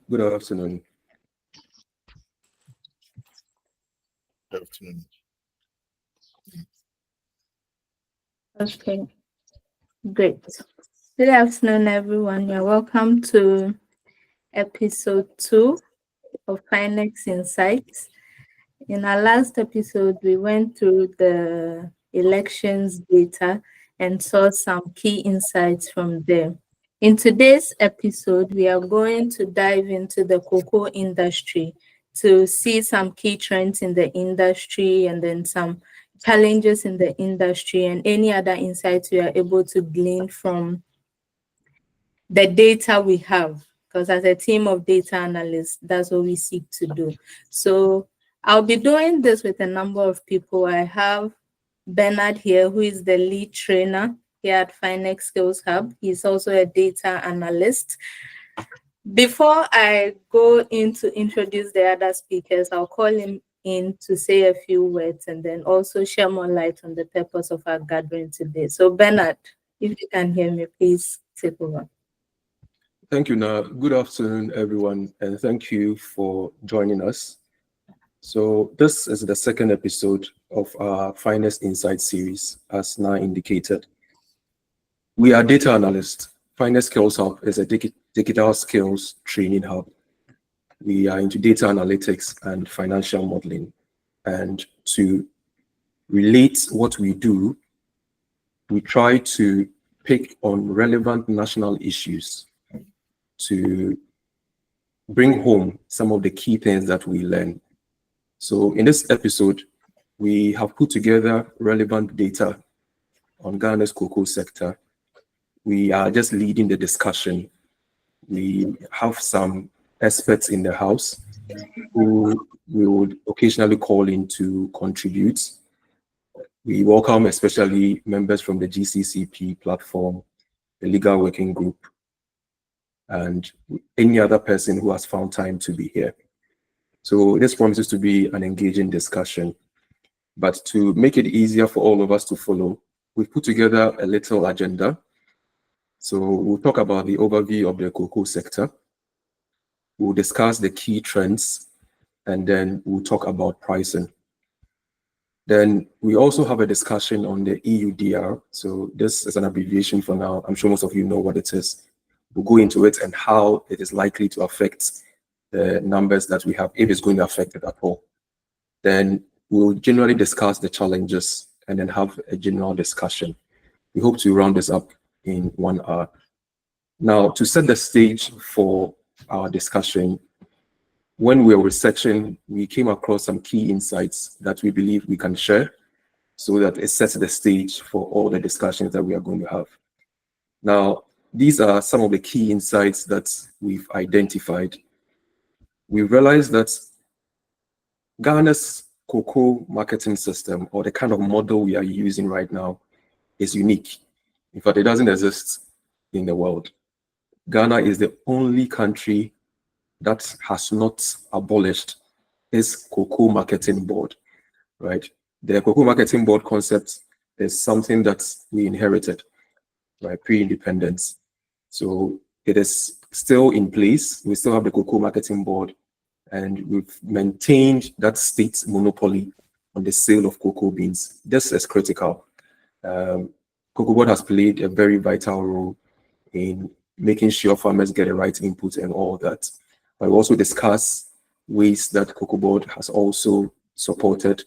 Good afternoon. Good afternoon. Okay, great. Good afternoon, everyone. You're welcome to episode 2 of Finex Insights. In our last episode, we went through the elections data and saw some key insights from there. In today's episode, we are going to dive into the cocoa industry to see some key trends in the industry and then some challenges in the industry and any other insights we are able to glean from the data we have. Because as a team of data analysts, that's what we seek to do. So I'll be doing this with a number of people. I have Bernard here, who is the lead trainer here at Finex Skills Hub. He's also a data analyst. Before I go in to introduce the other speakers, I'll call him in to say a few words and then also share more light on the purpose of our gathering today. So Bernard, if you can hear me, please take over. Thank you, Na. Good afternoon, everyone, and thank you for joining us. So this is the second episode of our Finex Insights series, as Na indicated. We are data analysts. Finex Skills Hub is a digital skills training hub. We are into data analytics and financial modeling. And to relate what we do, we try to pick on relevant national issues to bring home some of the key things that we learn. So in this episode, we have put together relevant data on Ghana's cocoa sector. We are just leading the discussion. We have some experts in the house who we would occasionally call in to contribute. We welcome especially members from the GCCP platform, the legal working group, and any other person who has found time to be here. So this promises to be an engaging discussion. But to make it easier for all of us to follow, we've put together a little agenda. So we'll talk about the overview of the cocoa sector. We'll discuss the key trends, and then we'll talk about pricing. Then we also have a discussion on the EUDR. So this is an abbreviation for now. I'm sure most of you know what it is. We'll go into it and how it is likely to affect the numbers that we have, if it's going to affect it at all. Then we'll generally discuss the challenges and then have a general discussion. We hope to round this up in 1 hour. Now, to set the stage for our discussion, when we were researching, we came across some key insights that we believe we can share so that it sets the stage for all the discussions that we are going to have. Now, these are some of the key insights that we've identified. We realized that Ghana's cocoa marketing system, or the kind of model we are using right now, is unique. In fact, it doesn't exist in the world. Ghana is the only country that has not abolished its cocoa marketing board, right? The cocoa marketing board concept is something that we inherited, right, pre-independence. So it is still in place. We still have the cocoa marketing board, and we've maintained that state monopoly on the sale of cocoa beans. This is critical. Cocoa board has played a very vital role in making sure farmers get the right input and all that. But we also discuss ways that cocoa board has also supported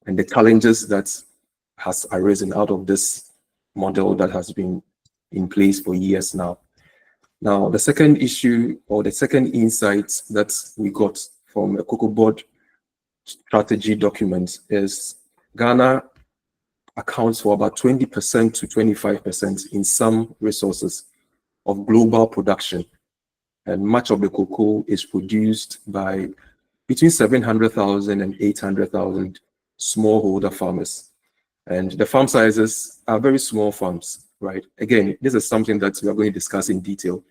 and the challenges that has arisen out of this model that has been in place for years now. Now, the second issue or the second insight that we got from a cocoa board strategy document is Ghana accounts for about 20% to 25% in some resources of global production. And much of the cocoa is produced by between 700,000 and 800,000 smallholder farmers. And the farm sizes are very small farms, right? Again, this is something that we are going to discuss in detail,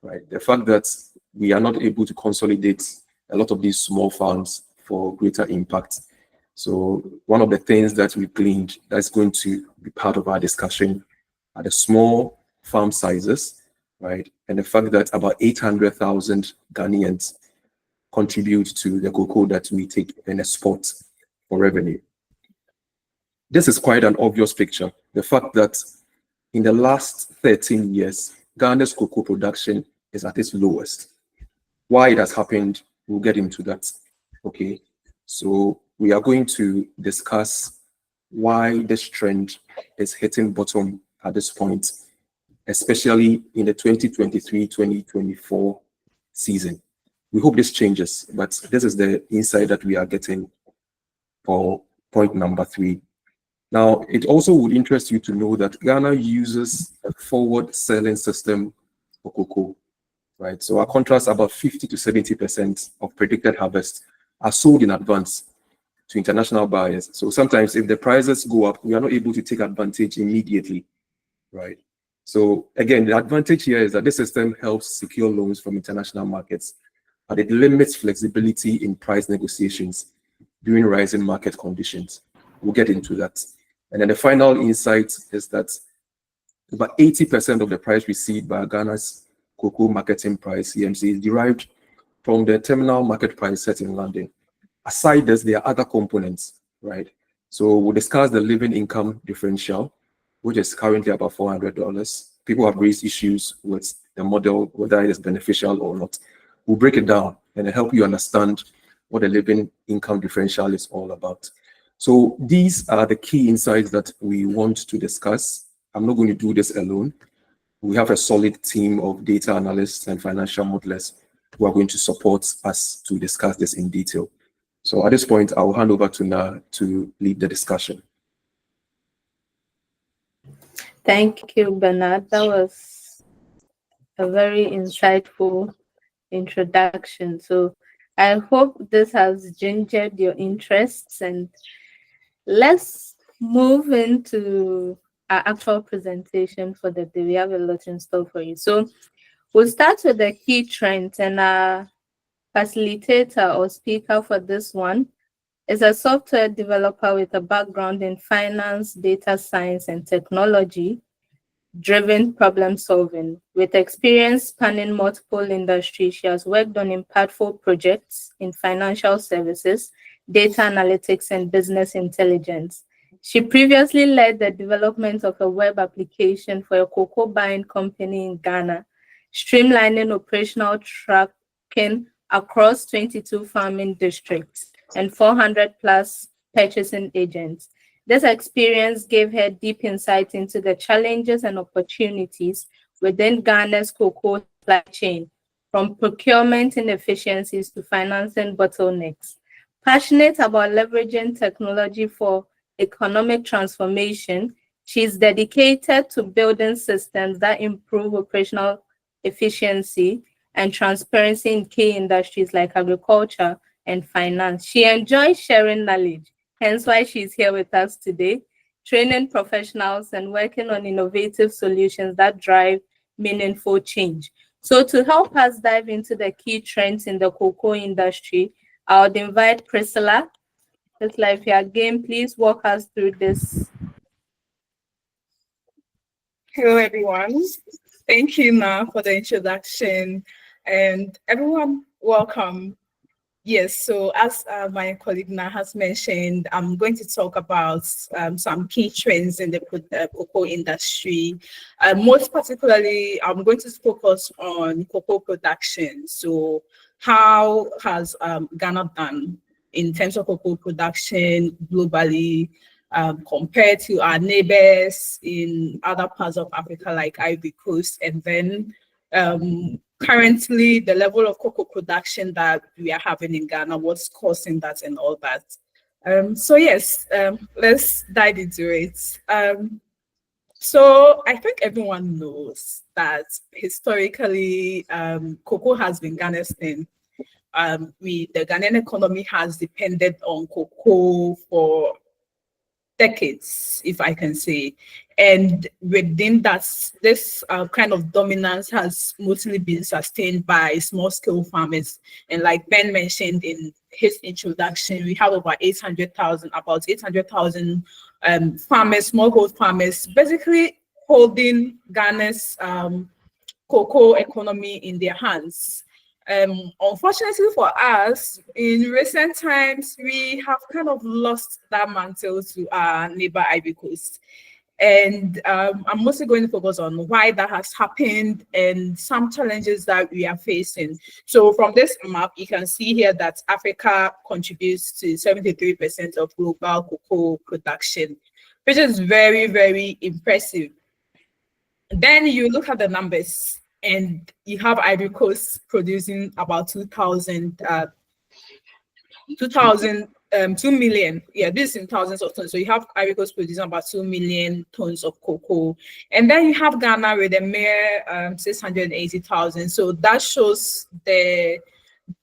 right? The fact that we are not able to consolidate a lot of these small farms for greater impact. So one of the things that we gleaned that's going to be part of our discussion are the small farm sizes right? And the fact that about 800,000 Ghanaians contribute to the cocoa that we take and export for revenue. This is quite an obvious picture. The fact that in the last 13 years, Ghana's cocoa production is at its lowest. Why it has happened, we'll get into that. Okay, so we are going to discuss why this trend is hitting bottom at this point, especially in the 2023-2024 season. We hope this changes, but this is the insight that we are getting for point number 3. Now, it also would interest you to know that Ghana uses a forward selling system for cocoa, right? So our contracts, about 50 to 70% of predicted harvest are sold in advance to international buyers. So sometimes if the prices go up, we are not able to take advantage immediately, right? So again, the advantage here is that this system helps secure loans from international markets, but it limits flexibility in price negotiations during rising market conditions. We'll get into that. And then the final insight is that about 80% of the price received by Ghana's cocoa marketing price, CMC, is derived from the terminal market price set in London. Aside this, there are other components, right? So we'll discuss the living income differential, which is currently about $400. People have raised issues with the model, whether it is beneficial or not. We'll break it down and help you understand what the living income differential is all about. So these are the key insights that we want to discuss. I'm not going to do this alone. We have a solid team of data analysts and financial modelers who are going to support us to discuss this in detail. So at this point, I'll hand over to Na to lead the discussion. Thank you, Bernard. That was a very insightful introduction. So I hope this has gingered your interests, and let's move into our actual presentation for the day. We have a lot in store for you. So we'll start with the key trends, and our facilitator or speaker for this one is a software developer with a background in finance, data science, and technology driven problem solving. With experience spanning multiple industries, she has worked on impactful projects in financial services, data analytics, and business intelligence. She previously led the development of a web application for a cocoa buying company in Ghana, streamlining operational tracking across 22 farming districts and 400 plus purchasing agents. This experience gave her deep insight into the challenges and opportunities within Ghana's cocoa supply chain, from procurement inefficiencies to financing bottlenecks. Passionate about leveraging technology for economic transformation, she is dedicated to building systems that improve operational efficiency and transparency in key industries like agriculture and finance. She enjoys sharing knowledge, hence why she's here with us today, training professionals and working on innovative solutions that drive meaningful change. So to help us dive into the key trends in the cocoa industry, I would invite Priscilla. Priscilla, if you are game, please walk us through this. Hello, everyone. Thank you, Na, for the introduction. And everyone, welcome. Yes, so as my colleague Na has mentioned, I'm going to talk about some key trends in the cocoa industry. Most particularly, I'm going to focus on cocoa production. So how has Ghana done in terms of cocoa production globally compared to our neighbors in other parts of Africa like Ivory Coast, and then currently the level of cocoa production that we are having in Ghana, what's causing that and all that. So yes, let's dive into it. So I think everyone knows that historically cocoa has been Ghana's thing. The Ghanaian economy has depended on cocoa for decades, if I can say. And within that, this kind of dominance has mostly been sustained by small-scale farmers. And like Ben mentioned in his introduction, we have about 800,000 farmers, smallholder farmers, basically holding Ghana's cocoa economy in their hands. Unfortunately for us, in recent times, we have kind of lost that mantle to our neighbor Ivory Coast. And I'm mostly going to focus on why that has happened and some challenges that we are facing. So from this map, you can see here that Africa contributes to 73% of global cocoa production, which is very, very impressive. Then you look at the numbers, and you have Ivory Coast producing about 2 million. Yeah, this is in thousands of tons. So you have Ivory Coast producing about 2 million tons of cocoa. And then you have Ghana with a mere 680,000. So that shows the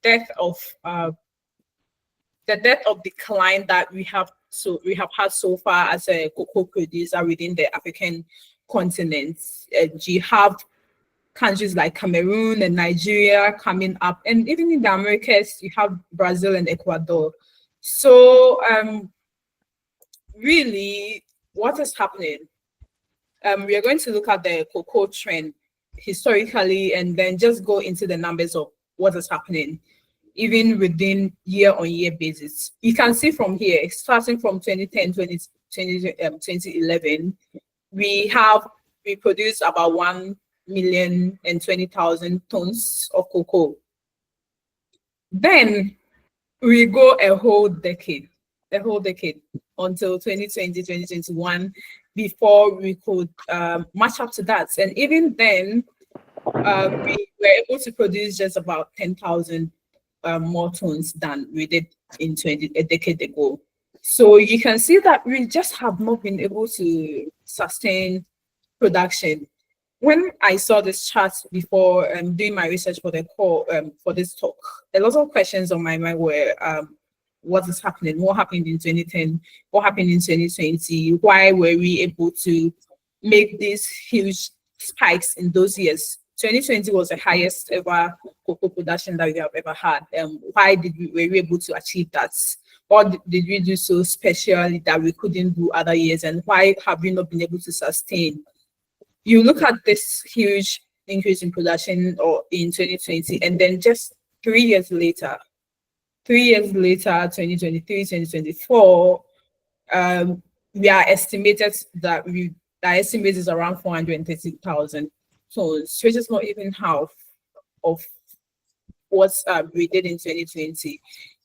depth of decline that we have had so far as a cocoa producer within the African continent. You have countries like Cameroon and Nigeria coming up, and even in the Americas, you have Brazil and Ecuador. So really, what is happening? We are going to look at the cocoa trend historically, and then just go into the numbers of what is happening, even within year-on-year basis. You can see from here, starting from 2010, 2011, we produced about 1,020,000 tons of cocoa. Then we go a whole decade until 2020, 2021, before we could match up to that. And even then, we were able to produce just about 10,000 more tons than we did in a decade ago. So you can see that we just have not been able to sustain production. When I saw this chart before doing my research for the call for this talk, a lot of questions on my mind were what is happening? What happened in 2010? What happened in 2020? Why were we able to make these huge spikes in those years? 2020 was the highest ever cocoa production that we have ever had. Why were we able to achieve that? What did we do so specially that we couldn't do other years? And why have we not been able to sustain? You look at this huge increase in production in 2020, and then just 3 years later, 2023, 2024, we are estimated that our estimate is around 430,000 tons, which is not even half of what we did in 2020.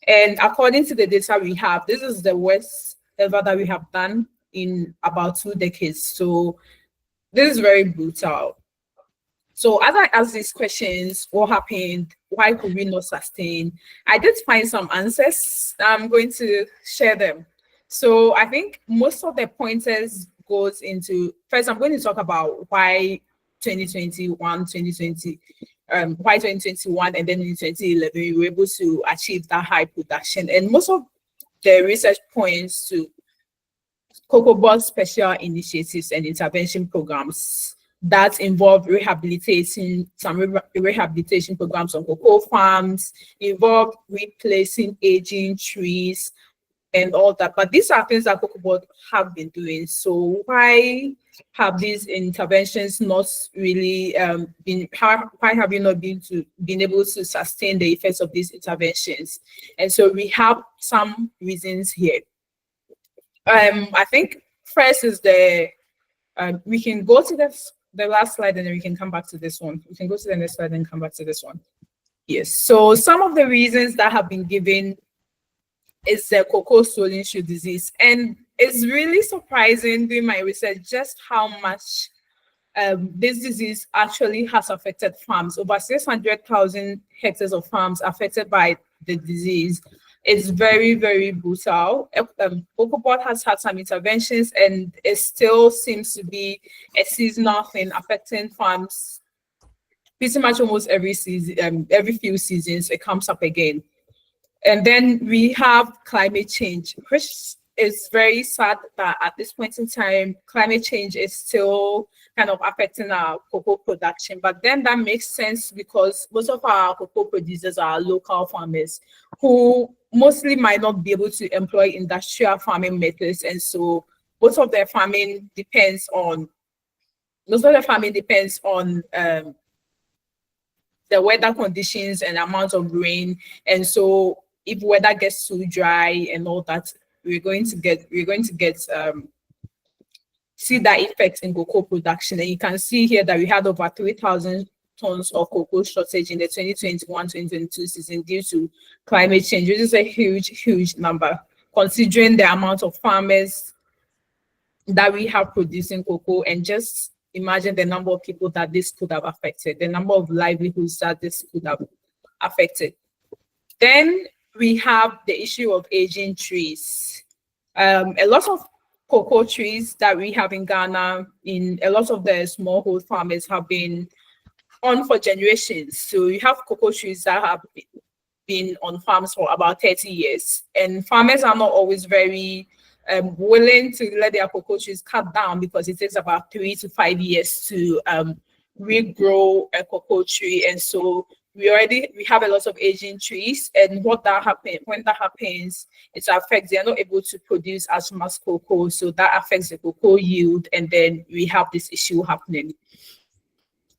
And according to the data we have, this is the worst ever that we have done in about 2 decades. So this is very brutal. So as I asked these questions, what happened? Why could we not sustain? I did find some answers. I'm going to share them. So I think most of the pointers goes into, first I'm going to talk about why 2021, why 2021, and then in 2011 we were able to achieve that high production. And most of the research points to Cocoa Board special initiatives and intervention programs that involve some rehabilitation programs on cocoa farms, involve replacing aging trees and all that. But these are things that Cocoa Board have been doing. So why have these interventions not really why have you not been able to sustain the effects of these interventions? And so we have some reasons here. I think first is we can go to the last slide and then we can come back to this one. We can go to the next slide and come back to this one. Yes, so some of the reasons that have been given is the cocoa stolen shoe disease. And it's really surprising doing my research just how much this disease actually has affected farms. Over 600,000 hectares of farms affected by the disease. It's very, very brutal. Cocoa Board has had some interventions, and it still seems to be a seasonal thing affecting farms pretty much almost every season, every few seasons it comes up again. And then we have climate change, which is very sad that at this point in time, climate change is still kind of affecting our cocoa production. But then that makes sense because most of our cocoa producers are local farmers who mostly might not be able to employ industrial farming methods. And so most of their farming depends on the weather conditions and amount of rain. And so if weather gets too dry and all that, we're going to get see that effect in cocoa production. And you can see here that we had over 3,000 tons of cocoa shortage in the 2021-2022 season due to climate change, which is a huge number, considering the amount of farmers that we have producing cocoa. And just imagine the number of people that this could have affected, the number of livelihoods that this could have affected. Then we have the issue of aging trees. A lot of cocoa trees that we have in Ghana, in a lot of the smallhold farmers, have been on for generations. So you have cocoa trees that have been on farms for about 30 years. And farmers are not always very willing to let their cocoa trees cut down, because it takes about 3 to 5 years to regrow a cocoa tree. And so we have a lot of aging trees, and when that happens, it affects, they're not able to produce as much cocoa, so that affects the cocoa yield, and then we have this issue happening.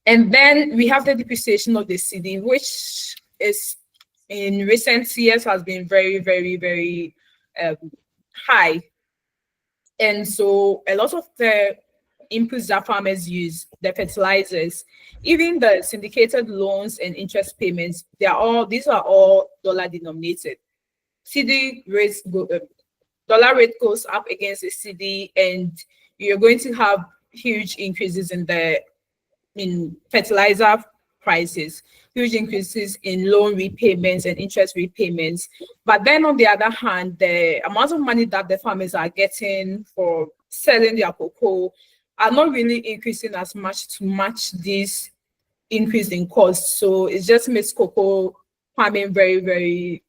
And then we have the depreciation of the cedi, which is in recent years has been very high. And so a lot of the inputs that farmers use, the fertilizers, even the syndicated loans and interest payments, these are all dollar denominated. Cedi rates dollar rate goes up against the cedi, and you're going to have huge increases in fertilizer prices, huge increases in loan repayments and interest repayments. But then on the other hand, the amount of money that the farmers are getting for selling their cocoa are not really increasing as much to match this increase in costs. So it just makes cocoa farming very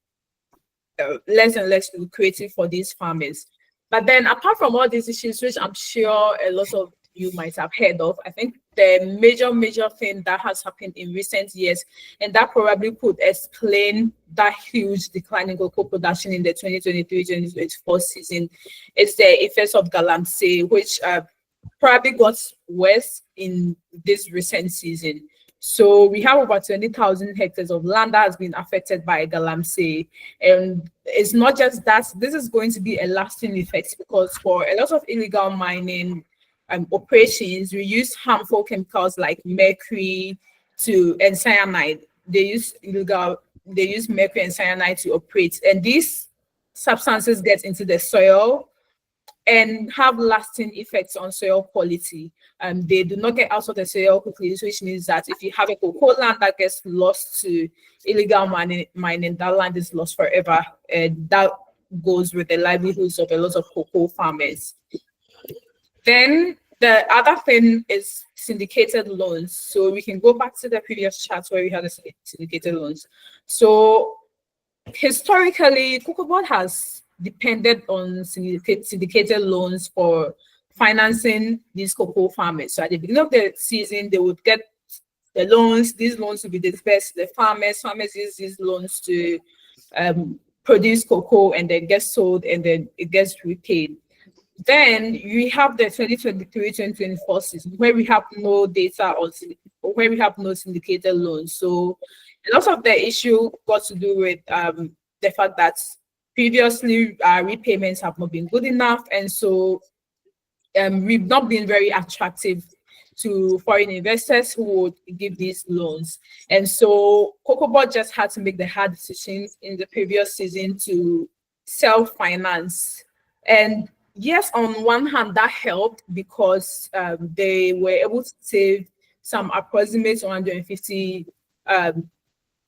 less and less lucrative for these farmers. But then apart from all these issues, which I'm sure a lot of you might have heard of, I think the major thing that has happened in recent years, and that probably could explain that huge decline in cocoa production in the 2023-2024 season, is the effects of galamsey, which probably got worse in this recent season. So we have over 20,000 hectares of land that has been affected by galamsey. And it's not just that, this is going to be a lasting effect, because for a lot of illegal mining operations, we use harmful chemicals like mercury and cyanide. They use mercury and cyanide to operate. And these substances get into the soil and have lasting effects on soil quality. They do not get out of the soil quickly, which means that if you have a cocoa land that gets lost to illegal mining, that land is lost forever. And that goes with the livelihoods of a lot of cocoa farmers. Then the other thing is syndicated loans. So we can go back to the previous chart where we had the syndicated loans. So historically, Cocoa Board has depended on syndicated loans for financing these cocoa farmers. So at the beginning of the season, they would get the loans. These loans would be dispersed to the farmers. Farmers use these loans to produce cocoa, and then get sold, and then it gets repaid. Then we have the 2023-2024 season where we have no data or where we have no syndicated loans. So a lot of the issue got to do with the fact that previously repayments have not been good enough, and so we've not been very attractive to foreign investors who would give these loans. And so Cocoa Board just had to make the hard decision in the previous season to self-finance. And yes, on one hand, that helped because they were able to save some approximate $150,000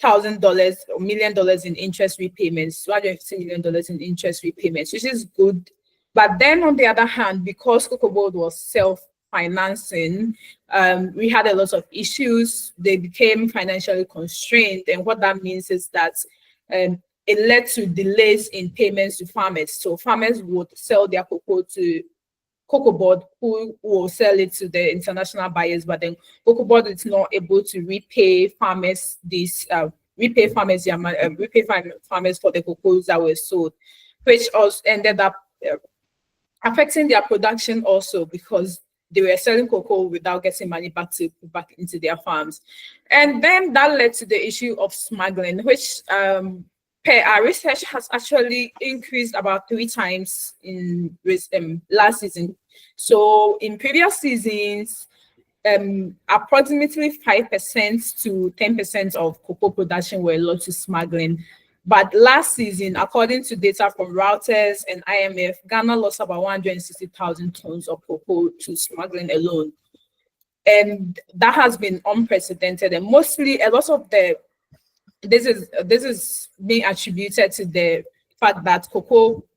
or $1 million in interest repayments, $250 million in interest repayments, which is good. But then on the other hand, because Cocoa Board was self-financing, we had a lot of issues. They became financially constrained. And what that means is that it led to delays in payments to farmers. So farmers would sell their cocoa to Cocoa Board, who will sell it to the international buyers, but then Cocoa Board is not able to repay farmers for the cocoas that were sold, which also ended up affecting their production also, because they were selling cocoa without getting money back into their farms. And then that led to the issue of smuggling, which per our research has actually increased about 3 times in last season. So in previous seasons, approximately 5% to 10% of cocoa production were lost to smuggling. But last season, according to data from Reuters and IMF, Ghana lost about 160,000 tons of cocoa to smuggling alone. And that has been unprecedented. And mostly, a lot of this is being attributed to the fact that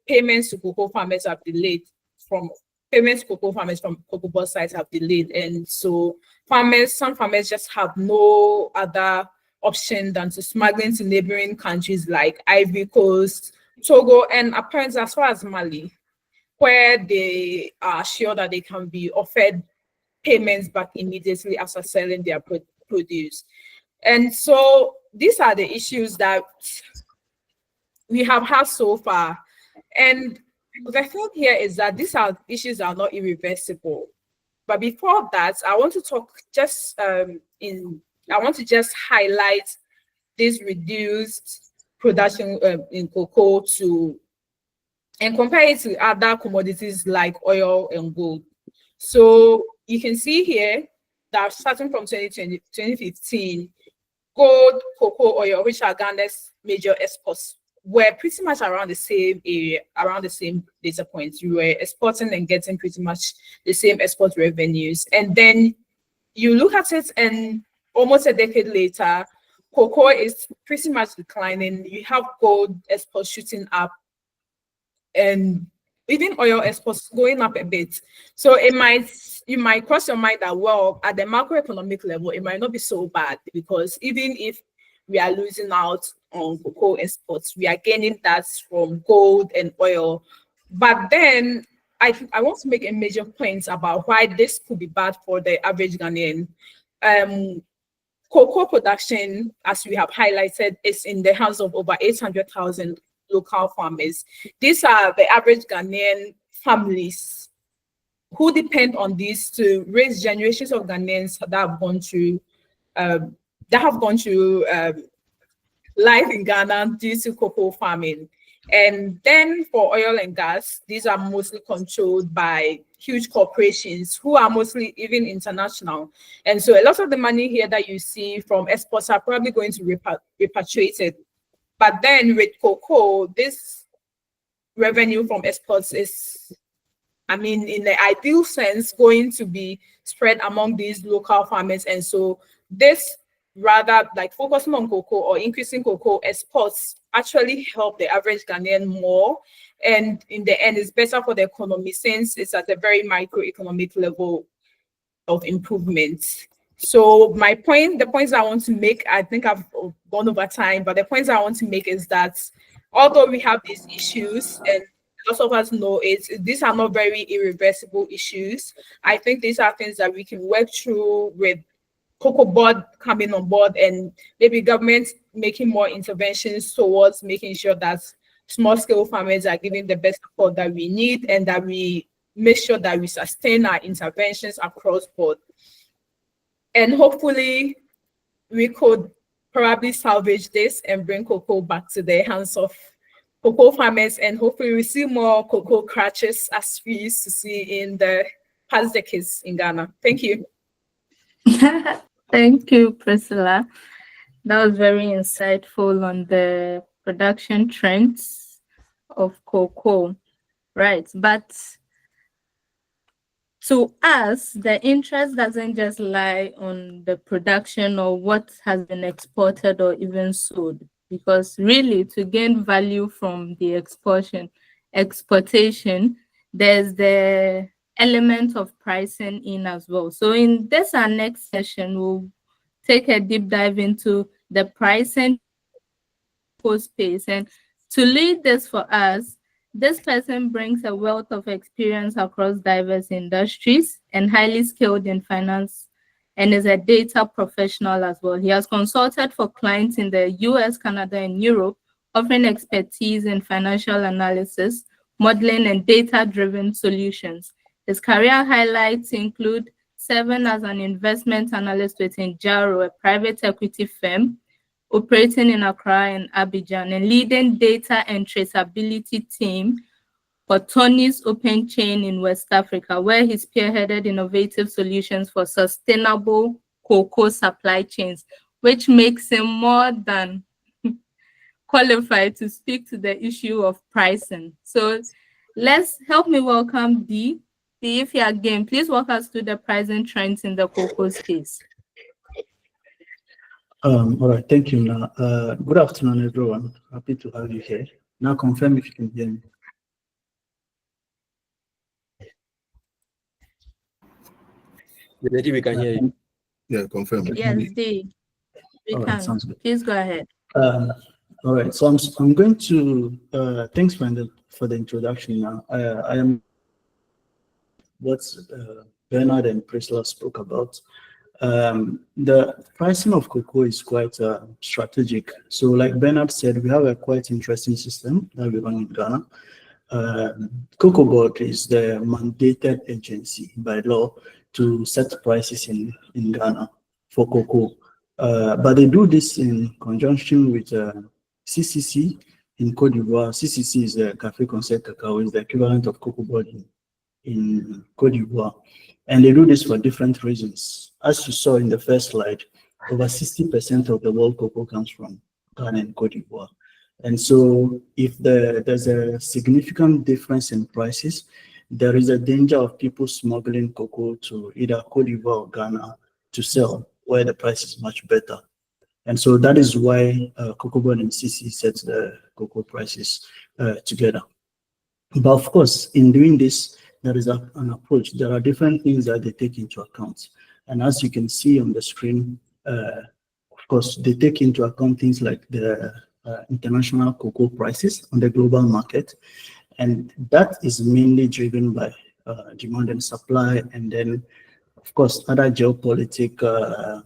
payments to cocoa farmers have delayed from cocoa board sites have delayed, and so some farmers just have no other option than to smuggling to neighboring countries like Ivory Coast, Togo, and apparently as far as Mali, where they are sure that they can be offered payments back immediately after selling their produce. And so these are the issues that we have had so far. And the thing here is that these issues are not irreversible. But before that, I want to talk I want to just highlight this reduced production in cocoa and compare it to other commodities like oil and gold. So you can see here that starting from 2015, gold, cocoa, oil, which are Ghana's major exports, were pretty much around the same area, around the same data points. You were exporting and getting pretty much the same export revenues. And then you look at it, and almost a decade later, cocoa is pretty much declining. You have gold exports shooting up, and even oil exports going up a bit. So you might cross your mind that, well, at the macroeconomic level, it might not be so bad, because even if we are losing out on cocoa exports, we are gaining that from gold and oil. But then I want to make a major point about why this could be bad for the average Ghanaian. Cocoa production, as we have highlighted, is in the hands of over 800,000 local farmers. These are the average Ghanaian families who depend on this to raise generations of Ghanaians that have gone through life in Ghana due to cocoa farming. And then for oil and gas, these are mostly controlled by huge corporations who are mostly even international. And so a lot of the money here that you see from exports are probably going to be repatriated. But then with cocoa, this revenue from exports is, in the ideal sense, going to be spread among these local farmers. And so this, rather like focusing on cocoa or increasing cocoa exports, actually help the average Ghanaian more. And in the end, it's better for the economy since it's at a very microeconomic level of improvement. So the points I want to make, I think I've gone over time, but the points I want to make is that although we have these issues, and lots of us know these are not very irreversible issues. I think these are things that we can work through with Cocoa Board coming on board, and maybe government making more interventions towards making sure that small-scale farmers are given the best support that we need, and that we make sure that we sustain our interventions across board. And hopefully we could probably salvage this and bring cocoa back to the hands of cocoa farmers, and hopefully we see more cocoa crutches as we used to see in the past decades in Ghana. Thank you. Thank you, Priscilla. That was very insightful on the production trends of cocoa. Right, but to us, the interest doesn't just lie on the production or what has been exported or even sold, because really to gain value from the exportation, there's the element of pricing in as well. So in this our next session, we'll take a deep dive into the pricing space. And to lead this for us, this person brings a wealth of experience across diverse industries and highly skilled in finance, and is a data professional as well. He has consulted for clients in the US, Canada, and Europe, offering expertise in financial analysis, modeling, and data-driven solutions. His career highlights include serving as an investment analyst within Jaro, a private equity firm operating in Accra and Abidjan, and leading data and traceability team for Tony's Open Chain in West Africa, where he spearheaded innovative solutions for sustainable cocoa supply chains, which makes him more than qualified to speak to the issue of pricing. So let's help me welcome Dee. Dee, if you're game, please walk us through the pricing trends in the cocoa space. All right, thank you, Na. Good afternoon, everyone. Happy to have you here. Now confirm if you can hear me. We can hear you. Yeah, confirm. Yes, Dee, we All can. right, sounds good. Please go ahead. All right, so I'm going to thanks for the introduction. Now, I am what Bernard and Priscilla spoke about. The pricing of cocoa is quite strategic. So, like Bernard said, we have a quite interesting system that we run in Ghana. Cocoa Board is the mandated agency by law to set prices in Ghana for cocoa. But they do this in conjunction with CCC in Cote d'Ivoire. CCC is the Café Conseil Cacao, is the equivalent of Cocoa Board in Cote d'Ivoire. And they do this for different reasons. As you saw in the first slide, over 60% of the world cocoa comes from Ghana and Cote d'Ivoire. And so if there's a significant difference in prices, there is a danger of people smuggling cocoa to either Cote d'Ivoire or Ghana to sell, where the price is much better. And so that is why Cocoa Board and CC set the cocoa prices together. But of course, in doing this, there is an approach. There are different things that they take into account. And as you can see on the screen, of course, they take into account things like the international cocoa prices on the global market. And that is mainly driven by demand and supply, and then, of course, other geopolitical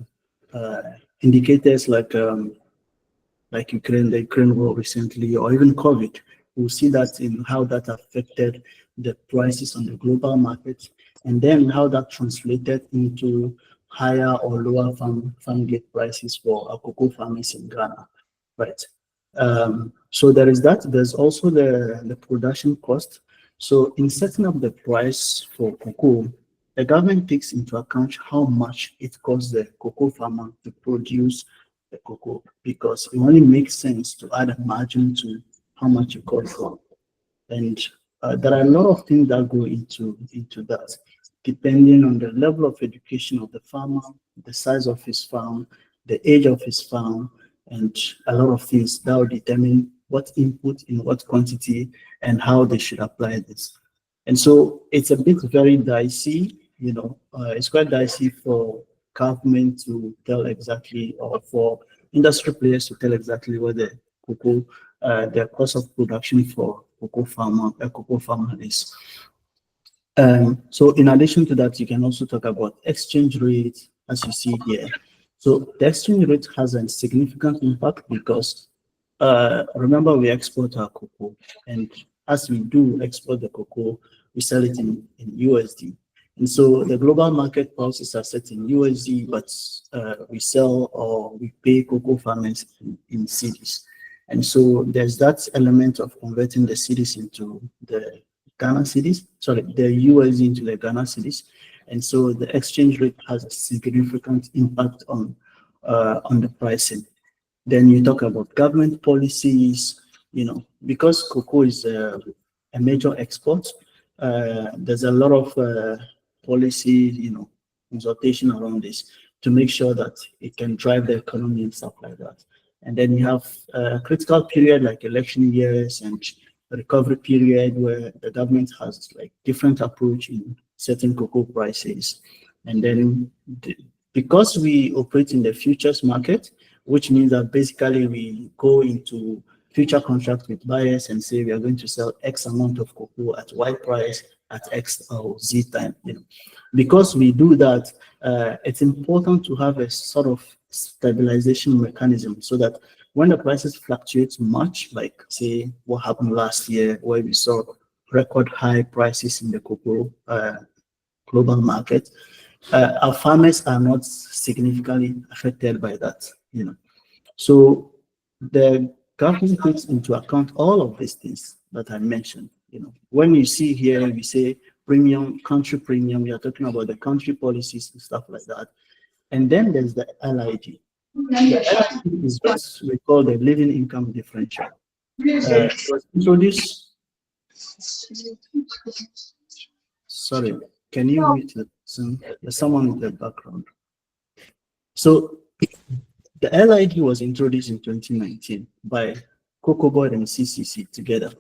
indicators like Ukraine, the Ukraine war recently, or even COVID. We'll see that in how that affected the prices on the global market, and then how that translated into higher or lower farm gate prices for our cocoa farmers in Ghana, right? So there is that. There's also the production cost. So in setting up the price for cocoa, the government takes into account how much it costs the cocoa farmer to produce the cocoa, because it only makes sense to add a margin to how much it costs. And there are a lot of things that go into that, depending on the level of education of the farmer, the size of his farm, the age of his farm, and a lot of things that will determine what input in what quantity and how they should apply this. And so it's a bit very dicey, it's quite dicey for government to tell exactly, or for industry players to tell exactly what the cocoa, the cost of production for a cocoa farmer is. So in addition to that, you can also talk about exchange rate, as you see here. So the exchange rate has a significant impact because remember, we export our cocoa, and as we do export the cocoa, we sell it in USD. And so the global market prices are set in USD, but we sell or we pay cocoa farmers in cedis. And so there's that element of converting the cedis into the Ghana cedis, the USD into the Ghana cedis. And so the exchange rate has a significant impact on the pricing. Then you talk about government policies, because cocoa is a major export, there's a lot of policy, consultation around this to make sure that it can drive the economy and stuff like that. And then you have a critical period like election years and a recovery period where the government has like different approach in setting cocoa prices. And then because we operate in the futures market, which means that basically we go into future contract with buyers and say we are going to sell X amount of cocoa at Y price at X or Z time. Because we do that, it's important to have a sort of stabilization mechanism so that when the prices fluctuate much, like say what happened last year where we saw record high prices in the cocoa global market, our farmers are not significantly affected by that, So the government takes into account all of these things that I mentioned. When you see here, we say premium, country premium, we are talking about the country policies and stuff like that. And then there's the LID. The LID is what we call the living income differential. It was introduced. Sorry, can you mute it? There's someone in the background. So the LID was introduced in 2019 by Cocoa Board and CCC together.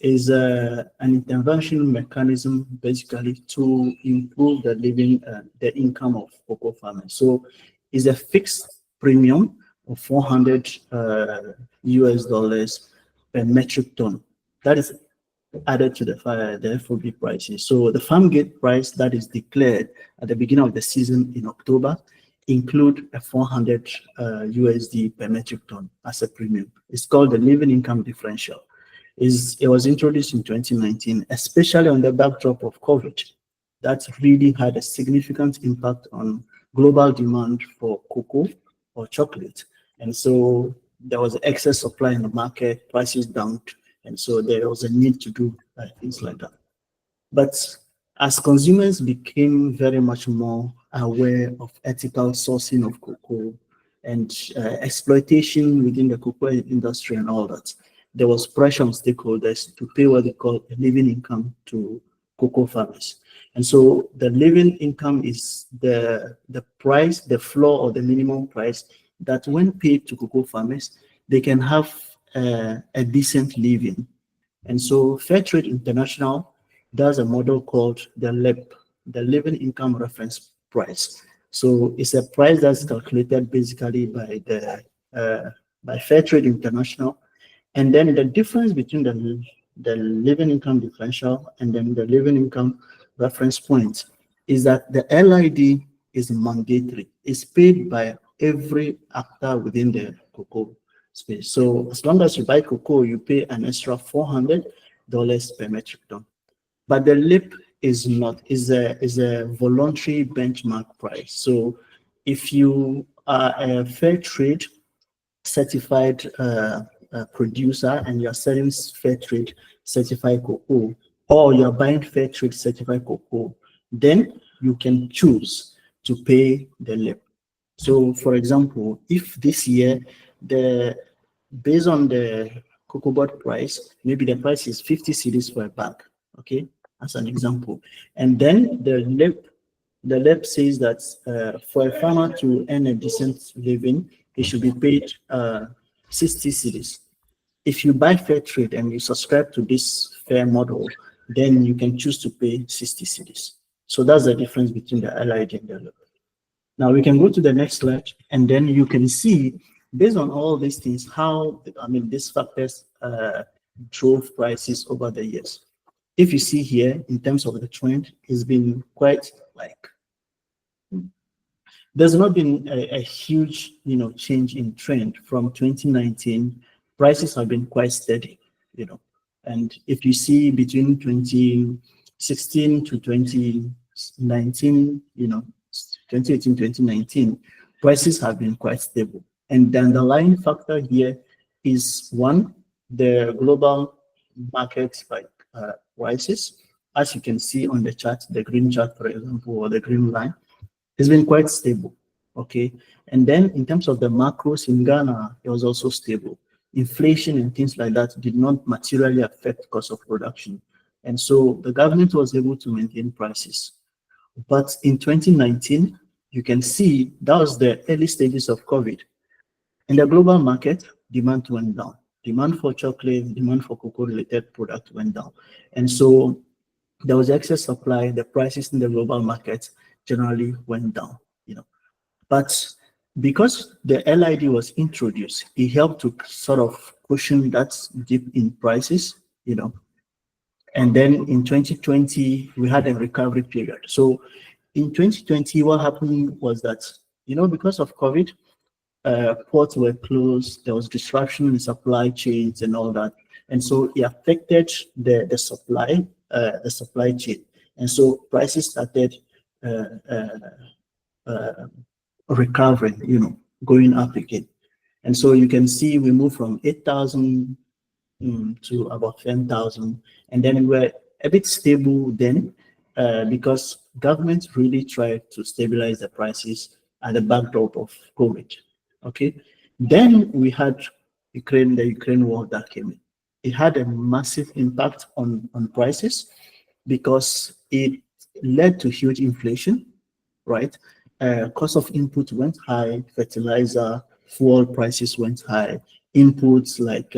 Is an intervention mechanism basically to improve the income of cocoa farmers. So it's a fixed premium of 400 US dollars per metric ton. That is added to the FOB prices. So the farm gate price that is declared at the beginning of the season in October include a 400 USD per metric ton as a premium. It's called the living income differential. It was introduced in 2019, especially on the backdrop of COVID. That really had a significant impact on global demand for cocoa or chocolate. And so there was excess supply in the market, prices dumped, and so there was a need to do things like that. But as consumers became very much more aware of ethical sourcing of cocoa and exploitation within the cocoa industry and all that, there was pressure on stakeholders to pay what they call a living income to cocoa farmers. And so the living income is the price, the floor or the minimum price that when paid to cocoa farmers, they can have a decent living. And so Fairtrade International does a model called the LIP, the Living Income Reference Price. So it's a price that's calculated basically by Fairtrade International. And then the difference between the living income differential and then the living income reference point is that the LID is mandatory. It's paid by every actor within the cocoa space. So as long as you buy cocoa, you pay an extra $400 per metric ton. But the LIP is not, is a voluntary benchmark price. So if you are a fair trade certified producer and you're selling fair trade certified cocoa, or you're buying fair trade certified cocoa, then you can choose to pay the LIP. So for example, if this year based on the cocoa board price, maybe the price is 50 cedis for a bag, okay, as an example. And then the LIP says that for a farmer to earn a decent living, he should be paid 60 cedis. If you buy fair trade and you subscribe to this fair model, then you can choose to pay 60 cedis. So that's the difference between the LID and the LIP. Now we can go to the next slide, and then you can see, based on all these things, how, these factors drove prices over the years. If you see here, in terms of the trend, it's been quite there's not been a huge, change in trend from 2019. Prices have been quite steady, and if you see between 2016 to 2019, 2018, 2019, prices have been quite stable. And the underlying factor here is one, the global market prices. As you can see on the chart, the green chart, for example, or the green line, has been quite stable, okay? And then in terms of the macros in Ghana, it was also stable. Inflation and things like that did not materially affect cost of production. And so the government was able to maintain prices. But in 2019, you can see that was the early stages of COVID. In the global market, demand went down. Demand for chocolate, demand for cocoa-related products went down. And so there was excess supply, the prices in the global market generally went down, But because the LID was introduced, it helped to sort of cushion that dip in prices, And then in 2020, we had a recovery period. So in 2020, what happened was that, because of COVID, ports were closed, there was disruption in supply chains and all that. And so it affected the supply chain. And so prices started recovering, going up again. And so you can see we moved from 8,000 to about 10,000, and then we were a bit stable then because government really tried to stabilize the prices at the backdrop of COVID. Okay, then we had the Ukraine war that came in. It had a massive impact on prices because it led to huge inflation, right? Cost of input went high, fertilizer, fuel prices went high, inputs like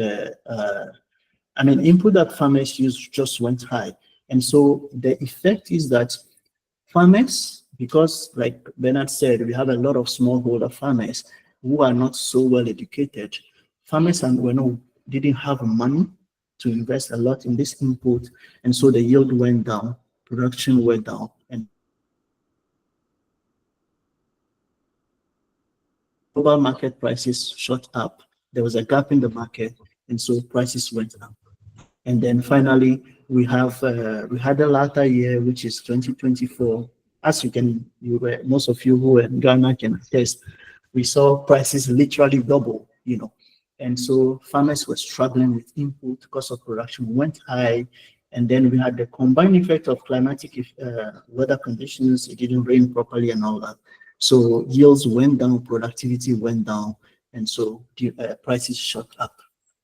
input that farmers use just went high. And so the effect is that farmers, because like Bernard said, we have a lot of smallholder farmers who are not so well educated. Farmers didn't have money to invest a lot in this input, and so the yield went down, production went down, and global market prices shot up. There was a gap in the market, and so prices went up. And then finally, we had the latter year, which is 2024. As most of you who were in Ghana can attest, we saw prices literally double, And so farmers were struggling with input, cost of production went high. And then we had the combined effect of climatic weather conditions. It didn't rain properly and all that. So yields went down, productivity went down. And so the prices shot up.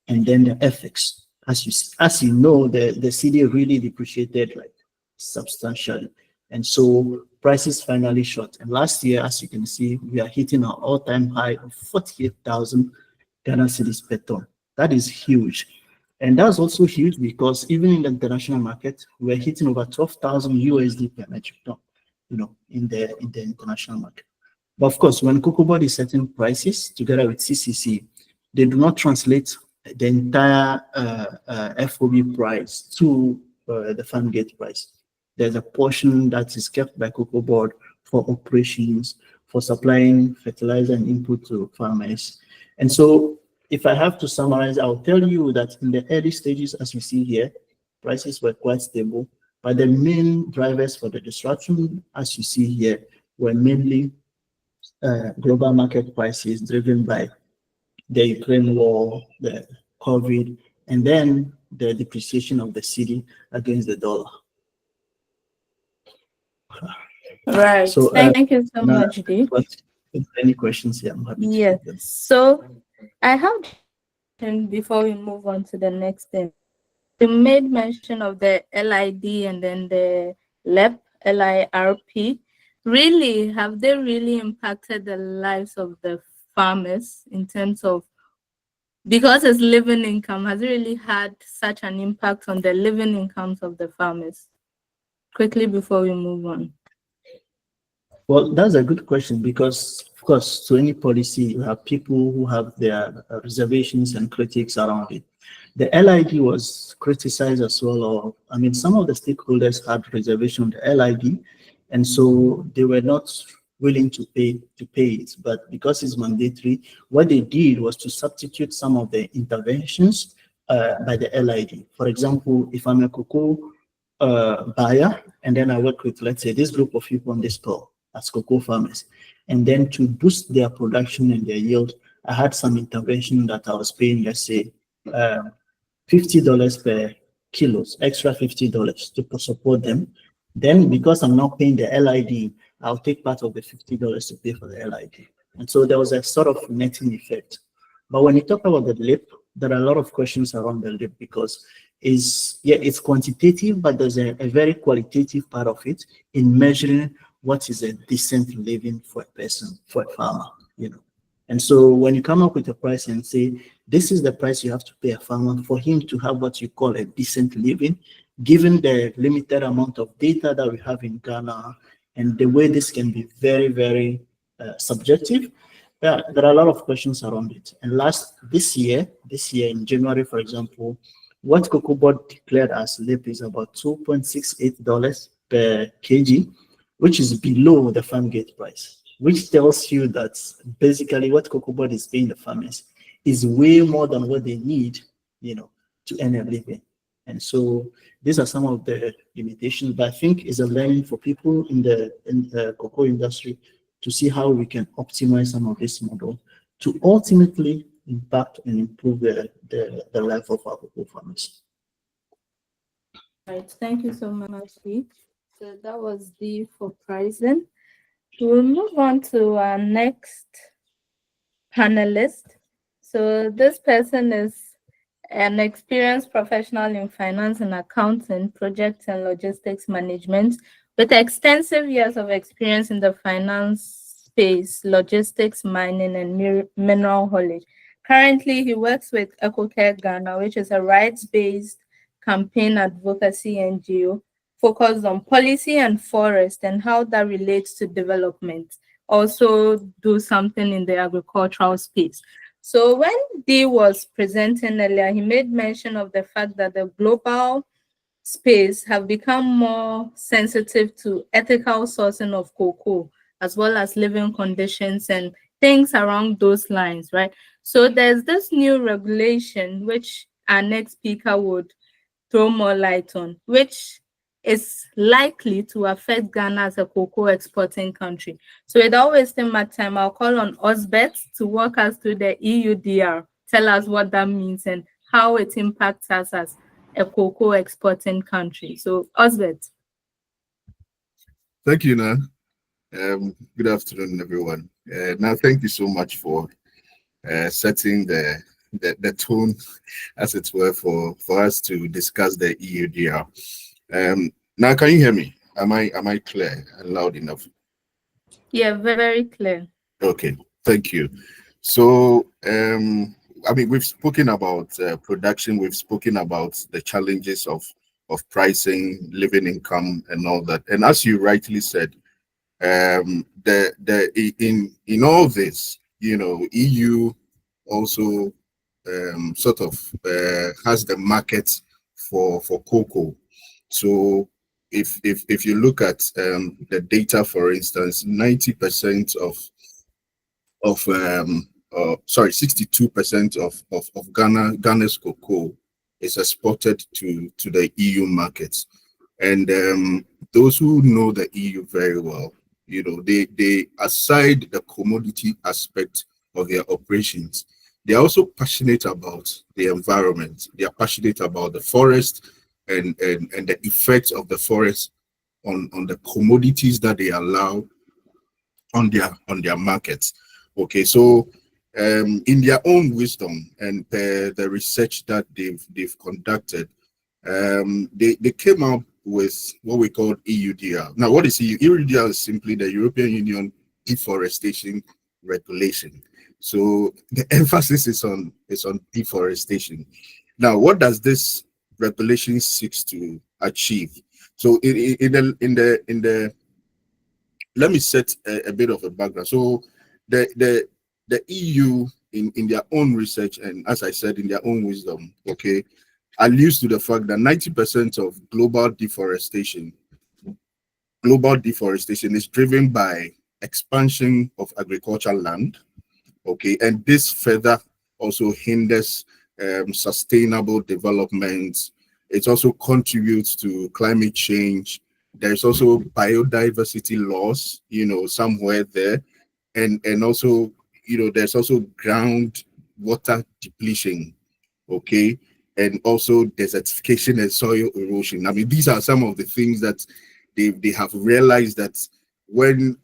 And then the FX. As you know, the cedi really depreciated like substantially, and so prices finally shot. And last year, as you can see, we are hitting our all-time high of 48,000 Ghana cedis per ton. That is huge, and that's also huge because even in the international market, we're hitting over 12,000 USD per metric ton. In the international market. But of course, when cocoa board is setting prices together with CCC, they do not translate the entire FOB price to the farm gate price. There's a portion that is kept by cocoa board for operations, for supplying fertilizer and input to farmers. And so if I have to summarize, I'll tell you that in the early stages, as you see here, prices were quite stable, but the main drivers for the disruption, as you see here, were mainly global market prices driven by the Ukraine war, the COVID, and then the depreciation of the cedi against the dollar. Right. So, thank you so much, Dee. Any questions here? I'm happy to Yes. take them. So I have, before we move on to the next thing, you made mention of the LID and then the LIRP. Really, have they really impacted the lives of the farmers in terms of, because it's living income, has it really had such an impact on the living incomes of the farmers? Quickly before we move on. Well, that's a good question because, of course, to any policy, you have people who have their reservations and critics around it. The LID was criticized as well, some of the stakeholders had reservation on the LID, and so they were not willing to pay it. But because it's mandatory, what they did was to substitute some of the interventions by the LID. For example, if I'm a cocoa buyer, and then I work with, let's say, this group of people on this call as cocoa farmers, and then to boost their production and their yield, I had some intervention that I was paying, let's say, $50 per kilos, extra $50 to support them. Then, because I'm not paying the LID, I'll take part of the $50 to pay for the LID. And so there was a sort of netting effect. But when you talk about the LIP, there are a lot of questions around the LIP because it's quantitative, but there's a very qualitative part of it in measuring what is a decent living for a person, for a farmer, And so when you come up with a price and say, this is the price you have to pay a farmer for him to have what you call a decent living, given the limited amount of data that we have in Ghana and the way this can be very, very subjective, there are a lot of questions around it. And this year in January, for example, what Cocoa Board declared as LIP is about $2.68 per kg, which is below the farm gate price, which tells you that basically what Cocoa Board is paying the farmers is way more than what they need, to earn a living. And so these are some of the limitations, but I think it's a learning for people in the cocoa industry to see how we can optimize some of this model to ultimately impact and improve the life of our cocoa farmers. Right. Thank you so much, Lee. So that was D for pricing. We'll move on to our next panelist. So this person is an experienced professional in finance and accounting, project and logistics management, with extensive years of experience in the finance space, logistics, mining, and mineral haulage. Currently, he works with EcoCare Ghana, which is a rights-based campaign advocacy NGO focused on policy and forest and how that relates to development. Also do something in the agricultural space. So when Dee was presenting earlier, he made mention of the fact that the global space have become more sensitive to ethical sourcing of cocoa, as well as living conditions and things around those lines, right? So there's this new regulation, which our next speaker would throw more light on, which is likely to affect Ghana as a cocoa exporting country. So without wasting much time, I'll call on Osbert to walk us through the EUDR, tell us what that means and how it impacts us as a cocoa exporting country. So Osbert. Thank you, Nan. Good afternoon, everyone. Now, thank you so much for setting the tone, as it were, for us to discuss the EUDR. Now, can you hear me? Am I clear and loud enough? Yeah, very clear. Okay, thank you. So, I mean, we've spoken about production. We've spoken about the challenges of pricing, living income, and all that. And as you rightly said, in all this, EU also sort of has the market for cocoa. So if you look at the data, for instance, 90% of 62% of Ghana's cocoa is exported to the EU markets. And those who know the EU very well, they aside the commodity aspect of their operations, they're also passionate about the environment. They are passionate about the forest and the effects of the forest on the commodities that they allow on their markets. Okay, so in their own wisdom and the research that they've conducted, they came up with what we call EUDR. Now, what is EUDR? Is simply the European Union Deforestation Regulation. So the emphasis is on deforestation. Now, what does this regulation seeks to achieve? So in the let me set a bit of a background. So the EU in their own research, and as I said, in their own wisdom, okay, alludes to the fact that 90% of global deforestation is driven by expansion of agricultural land, okay, and this further also hinders sustainable development. It also contributes to climate change. There's also biodiversity loss, somewhere there, and also, there's also groundwater depletion, okay, and also desertification and soil erosion. I mean, these are some of the things that they have realized that when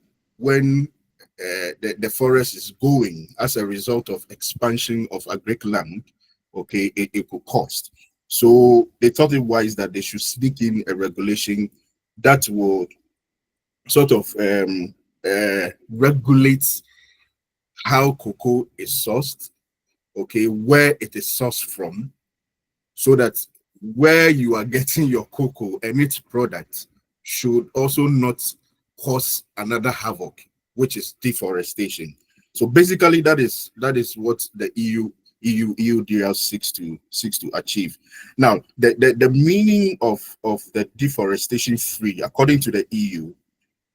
the forest is going as a result of expansion of agric land, okay, it could cost. So they thought it wise that they should sneak in a regulation that would sort of regulate how cocoa is sourced, okay, where it is sourced from, so that where you are getting your cocoa and its product should also not cause another havoc, which is deforestation. So basically, that is what the EUDR seeks to achieve. Now, the meaning of the deforestation free, according to the EU,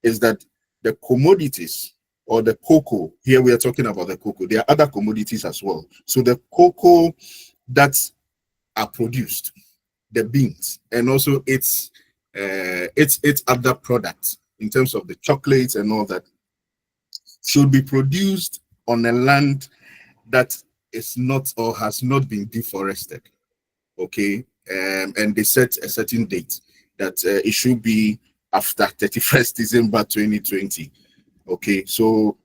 is that the commodities or the cocoa, here we are talking about the cocoa, there are other commodities as well. So the cocoa that are produced, the beans and also its other products in terms of the chocolates and all that should be produced on a land that is not or has not been deforested. Okay, and they set a certain date that it should be after 31st December 2020. Okay, so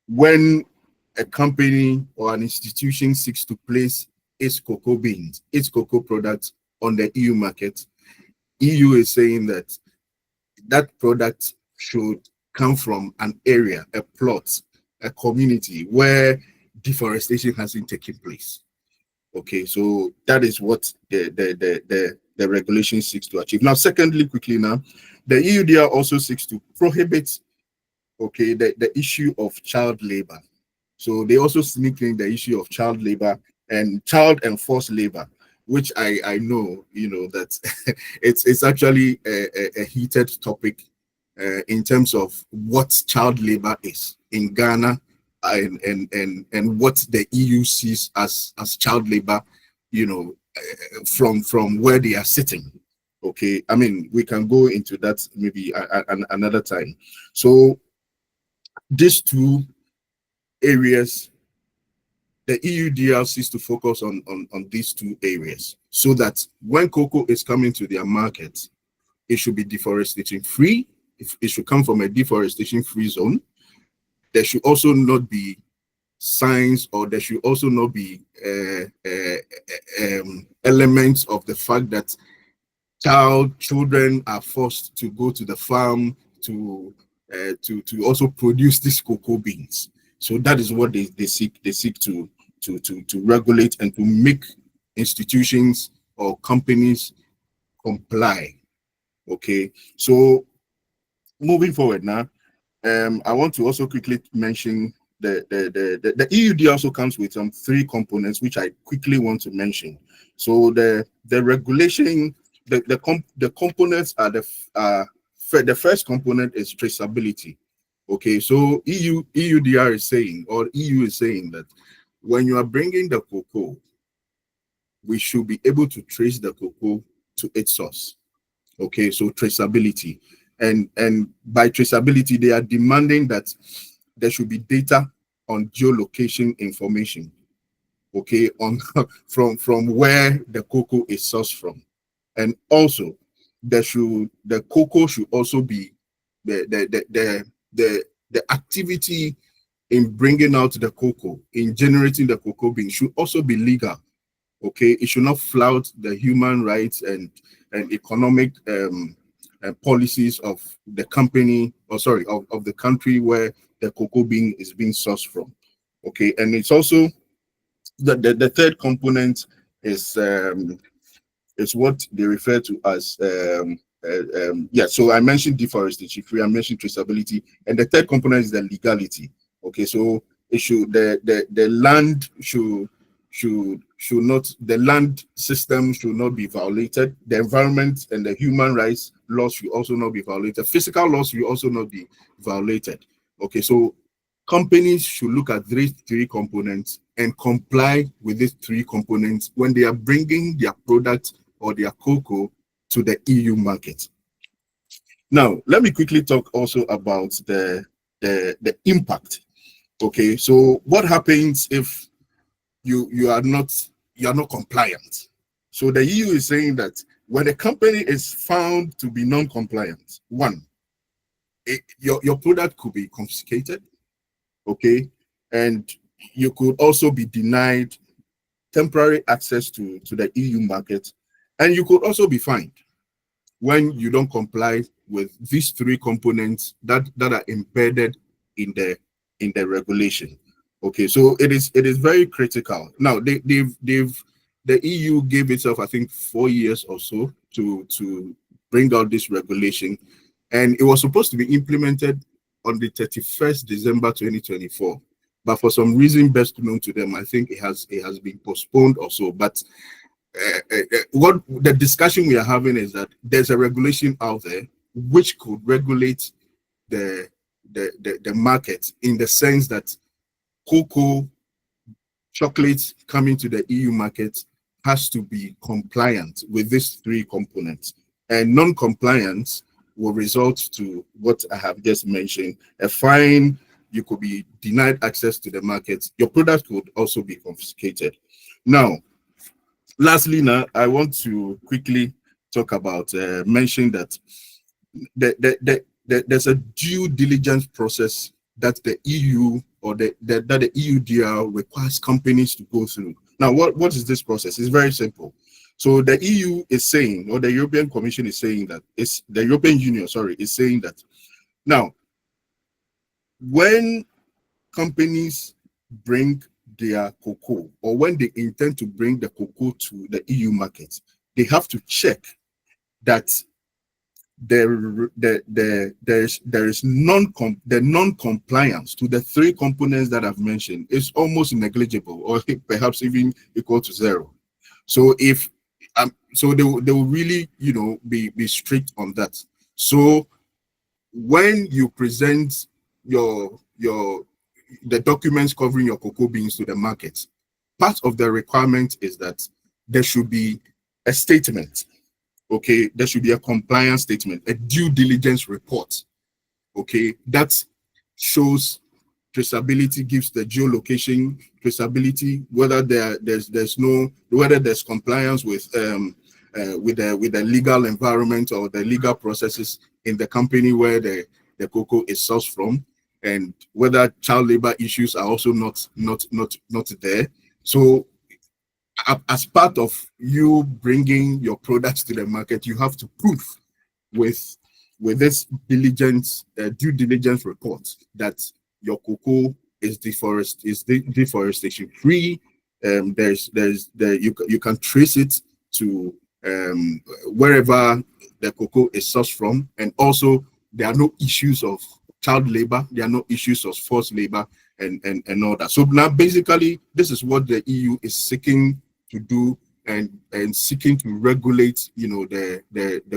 when a company or an institution seeks to place its cocoa beans, its cocoa products on the EU market, EU is saying that that product should come from an area, a plot, a community where deforestation hasn't taken place. Okay, so that is what the regulation seeks to achieve. Now, secondly, quickly now, the EUDR also seeks to prohibit, okay, the issue of child labor. So they also sneak in the issue of child labor and child enforced labor, which I know, you know, that it's actually a heated topic in terms of what child labor is in Ghana and what the EU sees as child labor, you know, from where they are sitting. Okay, I mean, we can go into that maybe another time. So these two areas, the EUDR seeks to focus on these two areas so that when cocoa is coming to their market, it should be deforestation free. It should come from a deforestation free zone. There should also not be signs, or there should also not be elements of the fact that children are forced to go to the farm to also produce these cocoa beans. So that is what they seek to regulate and to make institutions or companies comply. Okay, so moving forward now, I want to also quickly mention the EUD also comes with some three components which I quickly want to mention. So the regulation, the components are the first component is traceability. Okay, so EUDR is saying, or EU is saying, that when you are bringing the cocoa, we should be able to trace the cocoa to its source. Okay, so traceability. And by traceability, they are demanding that there should be data on geolocation information, okay, on from where the cocoa is sourced from. And also the cocoa should also be the activity in bringing out the cocoa, in generating the cocoa bean, should also be legal. Okay, it should not flout the human rights and economic policies of the company, or sorry, of the country where the cocoa bean is being sourced from. Okay, and it's also the third component is what they refer to as so I mentioned deforestation, I mentioned traceability, and the third component is the legality. Okay, so it should the land should not, the land system should not be violated. The environment and the human rights laws should also not be violated. Physical laws should also not be violated. Okay, so companies should look at these three components and comply with these three components when they are bringing their product or their cocoa to the EU market. Now, let me quickly talk also about the impact. Okay, so what happens if you are not compliant? So the EU is saying that when a company is found to be non-compliant, one, your product could be confiscated, okay, and you could also be denied temporary access to the EU market, and you could also be fined when you don't comply with these three components that are embedded in the regulation. Okay, so it is very critical. Now the EU gave itself, I think, 4 years or so to bring out this regulation, and it was supposed to be implemented on the 31st December 2024. But for some reason best known to them, I think it has been postponed or so. But what the discussion we are having is that there's a regulation out there which could regulate the market, in the sense that cocoa, chocolates coming to the EU market has to be compliant with these three components, and non-compliance will result to what I have just mentioned: a fine. You could be denied access to the market. Your product could also be confiscated. Now, lastly, now I want to quickly talk about mention that there's a due diligence process that the EU or that the EUDR requires companies to go through. Now, what is this process? It's very simple. So the EU is saying, or the European Commission is saying that, it's the European Union, sorry, is saying that now, when companies bring their cocoa, or when they intend to bring the cocoa to the EU market, they have to check that there is non-compliance to the three components that I've mentioned is almost negligible, or perhaps even equal to zero. So if so they will really, you know, be strict on that. So when you present the documents covering your cocoa beans to the market, part of the requirement is that there should be a statement. Okay, there should be a compliance statement, a due diligence report. Okay, that shows traceability, gives the geolocation traceability, whether whether there's compliance with the legal environment or the legal processes in the company where the cocoa is sourced from, and whether child labor issues are also not there. So as part of you bringing your products to the market, you have to prove with this due diligence report that your cocoa is deforestation free. You can trace it to wherever the cocoa is sourced from, and also there are no issues of child labor, there are no issues of forced labor, and all that. So now basically this is what the EU is seeking to do, and seeking to regulate, you know, the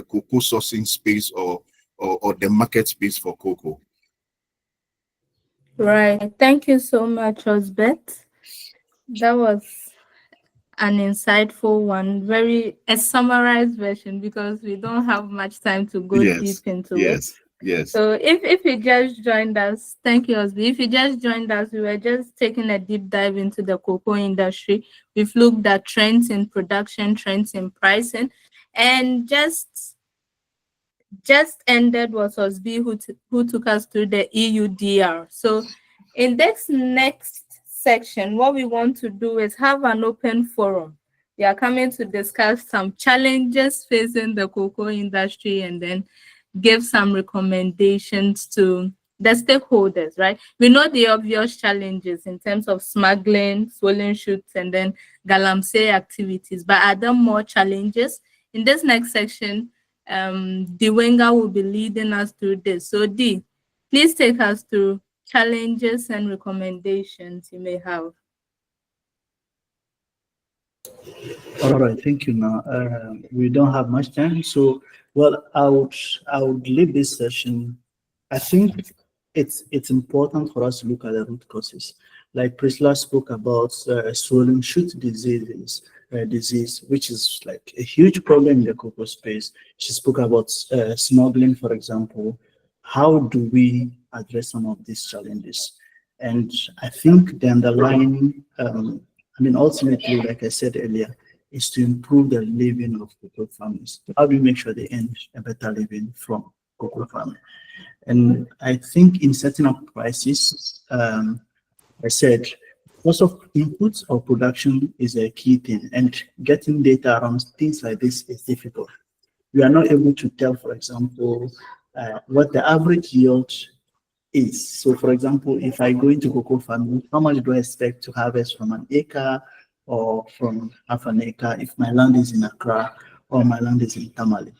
cocoa sourcing space or the market space for cocoa. Right. Thank you so much, Osbeth. That was an insightful one, a summarized version, because we don't have much time to go deep into it. Yes. So if you just joined us, thank you, Osby. If you just joined us, we were just taking a deep dive into the cocoa industry. We've looked at trends in production, trends in pricing, and just ended was Osby who took us through the EUDR. So in this next section, what we want to do is have an open forum. We are coming to discuss some challenges facing the cocoa industry, and then give some recommendations to the stakeholders, right? We know the obvious challenges in terms of smuggling, swollen shoots, and then galamsey activities, but are there more challenges? In this next section, Diwenga will be leading us through this. So Di, please take us through challenges and recommendations you may have. All right, thank you. Now we don't have much time, so well, I would leave this session. I think it's important for us to look at the root causes. Like Priscilla spoke about swollen shoot disease, which is like a huge problem in the cocoa space. She spoke about smuggling, for example. How do we address some of these challenges? And I think the underlying, ultimately, like I said earlier, is to improve the living of cocoa farmers. How do we make sure they earn a better living from cocoa farming? And I think in setting up prices, I said, cost of inputs or production is a key thing, and getting data around things like this is difficult. We are not able to tell, for example, what the average yield is. So, for example, if I go into cocoa farming, how much do I expect to harvest from an acre or from half an acre if my land is in Accra or my land is in Tamale?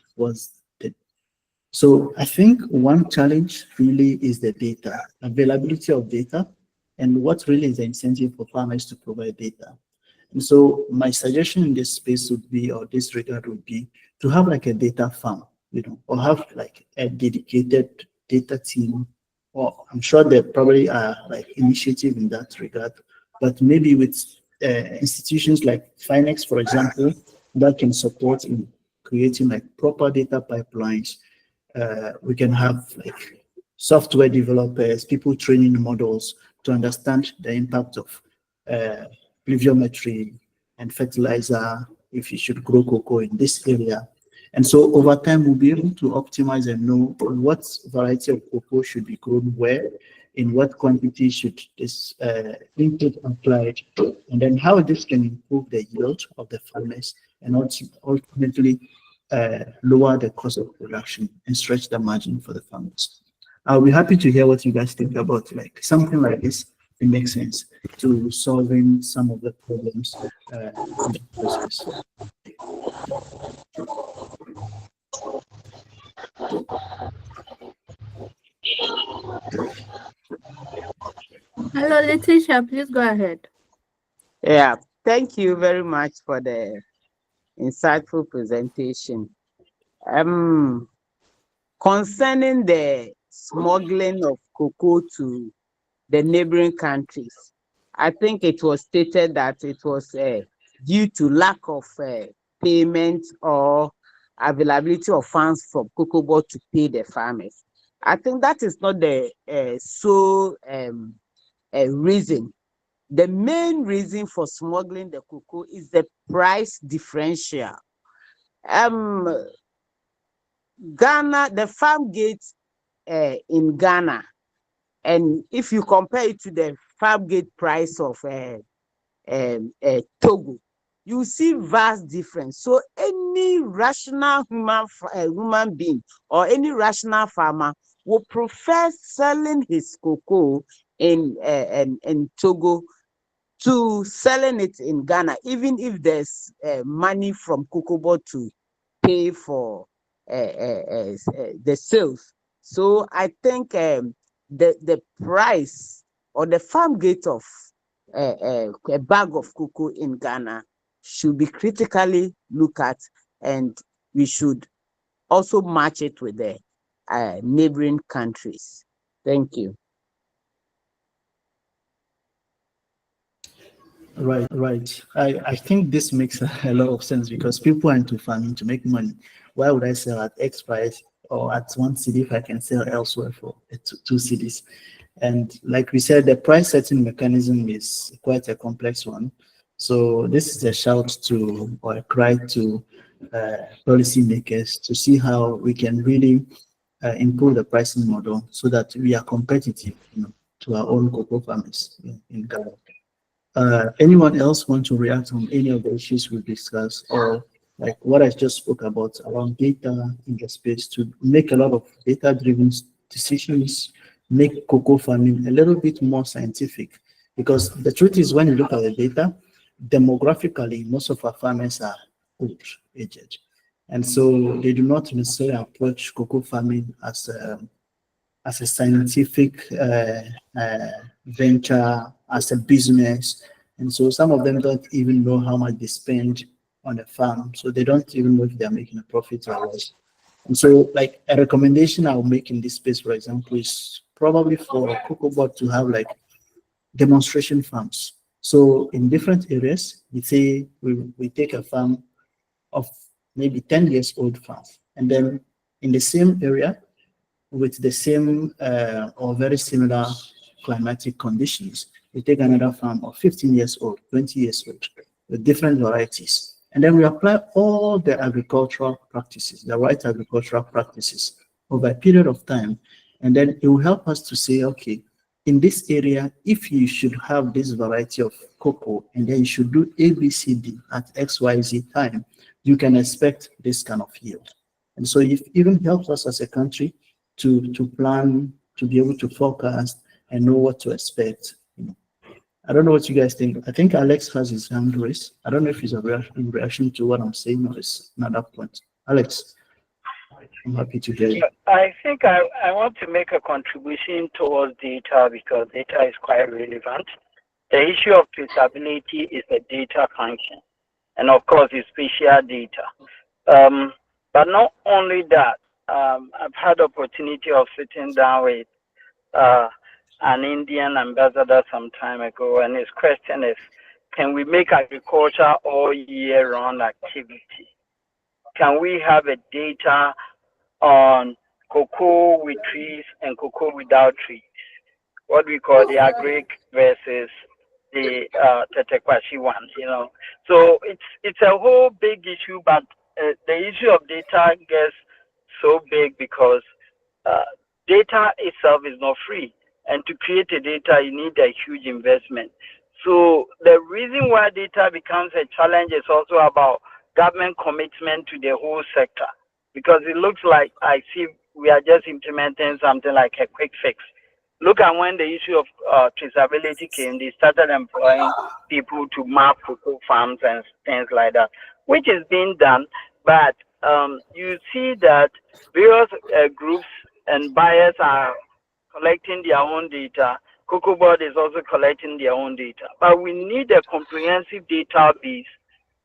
So I think one challenge really is the data, availability of data, and what really is the incentive for farmers to provide data. And so my suggestion in this space would be, or this regard would be, to have like a data farm, or have like a dedicated data team, or I'm sure there probably are like initiative in that regard, but maybe with institutions like Finex, for example, that can support in creating like proper data pipelines. We can have like software developers, people training models to understand the impact of pluviometry and fertilizer if you should grow cocoa in this area. And so over time, we'll be able to optimize and know what variety of cocoa should be grown where, in what quantity should this input applied, and then how this can improve the yield of the farmers and also ultimately lower the cost of production and stretch the margin for the farmers. I'll be happy to hear what you guys think about like something like this. It makes sense to solving some of the problems in the process. Hello, Letitia, please go ahead. Yeah, thank you very much for the insightful presentation. Concerning the smuggling of cocoa to the neighboring countries, I think it was stated that it was due to lack of payment or availability of funds from cocoa board to pay the farmers. I think that is not the sole reason. The main reason for smuggling the cocoa is the price differential. Ghana, the farm gate in Ghana, and if you compare it to the farm gate price of Togo, you see vast difference. So any rational human being or any rational farmer will prefer selling his cocoa in Togo to selling it in Ghana, even if there's money from cocoa board to pay for the sales. So I think the price or the farm gate of a bag of cocoa in Ghana should be critically looked at, and we should also match it with the neighboring countries. Thank you. Right. I think this makes a lot of sense because people are into farming to make money. Why would I sell at X price or at 1 cedi if I can sell elsewhere for 2 cedis? And like we said, the price setting mechanism is quite a complex one. So this is a shout to or a cry to policymakers to see how we can really improve the pricing model so that we are competitive, to our own cocoa farmers in Ghana. Anyone else want to react on any of the issues we discussed, or like what I just spoke about around data in the space to make a lot of data-driven decisions, make cocoa farming a little bit more scientific? Because the truth is, when you look at the data, demographically, most of our farmers are old, aged, and so they do not necessarily approach cocoa farming as a scientific venture, as a business. And so some of them don't even know how much they spend on a farm. So they don't even know if they're making a profit or loss. And so like a recommendation I'll make in this space, for example, is probably for cocoa board to have like demonstration farms. So in different areas, we say we take a farm of maybe 10 years old farm. And then in the same area, with the same or very similar climatic conditions, we take another farm of 15 years old, 20 years old, with different varieties. And then we apply all the agricultural practices, the right agricultural practices over a period of time. And then it will help us to say, okay, in this area, if you should have this variety of cocoa, and then you should do A, B, C, D at XYZ time, you can expect this kind of yield. And so it even helps us as a country to plan, to be able to forecast and know what to expect. I don't know what you guys think. I think Alex has his hand raised. I don't know if he's a reaction to what I'm saying or it's another point. Alex, I'm happy to hear you. I think I want to make a contribution towards data because data is quite relevant. The issue of traceability is a data function, and of course, it's spatial data. But not only that, I've had opportunity of sitting down with an Indian ambassador some time ago, and his question is, can we make agriculture all year round activity? Can we have a data on cocoa with trees and cocoa without trees? What we call the agric versus the Tetekwashi ones, you know. So it's a whole big issue, but the issue of data gets so big because data itself is not free, and to create a data you need a huge investment. So the reason why data becomes a challenge is also about government commitment to the whole sector, because it looks like I see we are just implementing something like a quick fix. Look at when the issue of traceability came, they started employing people to map cocoa farms and things like that, which is being done. But you see that various groups and buyers are collecting their own data. Cocoa Board is also collecting their own data. But we need a comprehensive database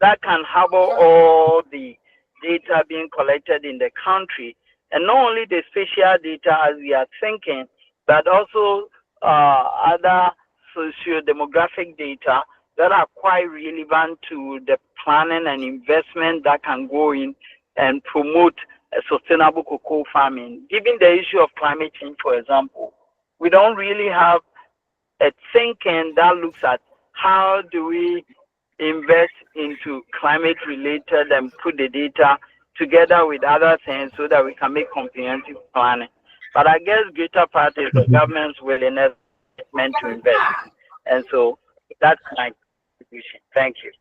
that can harbor all the data being collected in the country. And not only the spatial data as we are thinking, but also other socio-demographic data that are quite relevant to the planning and investment that can go in and promote a sustainable cocoa farming. Given the issue of climate change, for example, we don't really have a thinking that looks at how do we invest into climate related and put the data together with other things so that we can make comprehensive planning. But I guess greater part is the government's willingness meant to invest. And so that's my contribution. Thank you.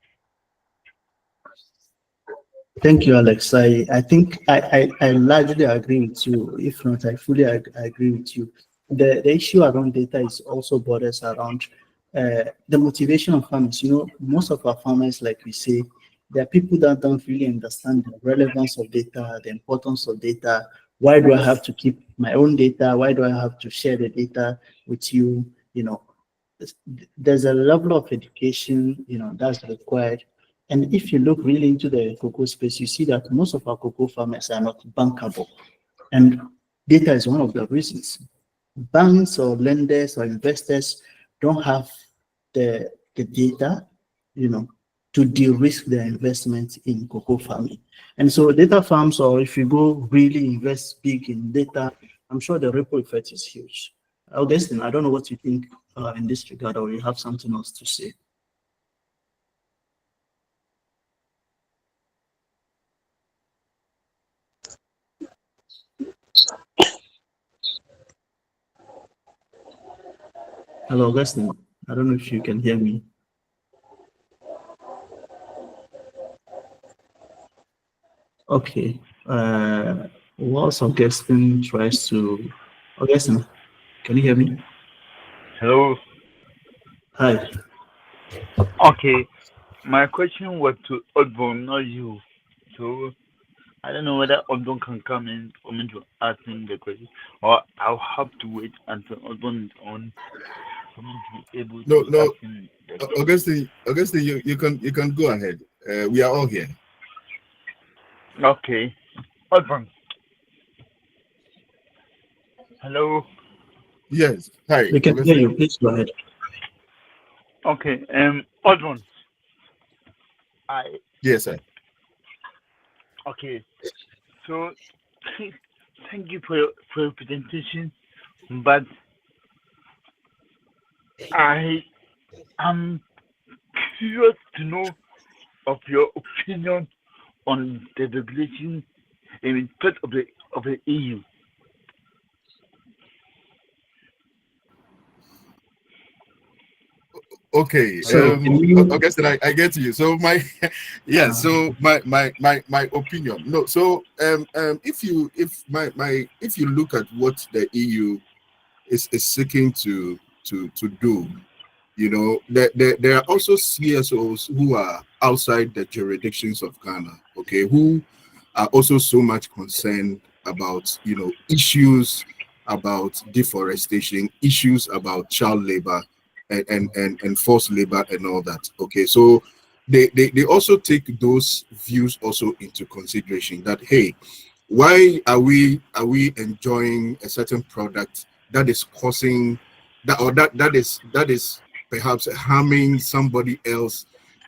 Thank you, Alex. I think I largely agree with you. If not, I fully agree with you. The issue around data is also borders around the motivation of farmers. You know, most of our farmers, like we say, there are people that don't really understand the relevance of data, the importance of data. Why do I have to keep my own data? Why do I have to share the data with you? You know, there's a level of education, you know, that's required. And if you look really into the cocoa space, you see that most of our cocoa farmers are not bankable. And data is one of the reasons. Banks or lenders or investors don't have the data, you know, to de-risk their investment in cocoa farming. And so data farms, or if you go really invest big in data, I'm sure the ripple effect is huge. Augustine, I don't know what you think in this regard, or you have something else to say. Hello, Augustine. I don't know if you can hear me. Okay. Whilst Augustine tries to... Augustine, can you hear me? Hello. Hi. Okay. My question was to Odbon, not you. So I don't know whether Odbon can come in for me to ask him the question, or I'll have to wait until Odbon is on for me to be able to ask him the question. Augustine, you can go ahead. We are all here. Okay. Odbon. Hello. Yes. Hi. We can hear you. Please go ahead. Okay. Odbon. Yes, sir. Okay. So thank you for your presentation, but I am curious to know of your opinion on the regulation in part of the EU. Okay. So Augustine, I get you. So my my opinion. No. So if you look at what the EU is seeking to do, you know, there are also CSOs who are outside the jurisdictions of Ghana, okay, who are also so much concerned about, you know, issues about deforestation, issues about child labor and forced labor and all that. Okay, so they also take those views also into consideration, that hey, why are we enjoying a certain product that is causing that, or that is perhaps harming somebody else,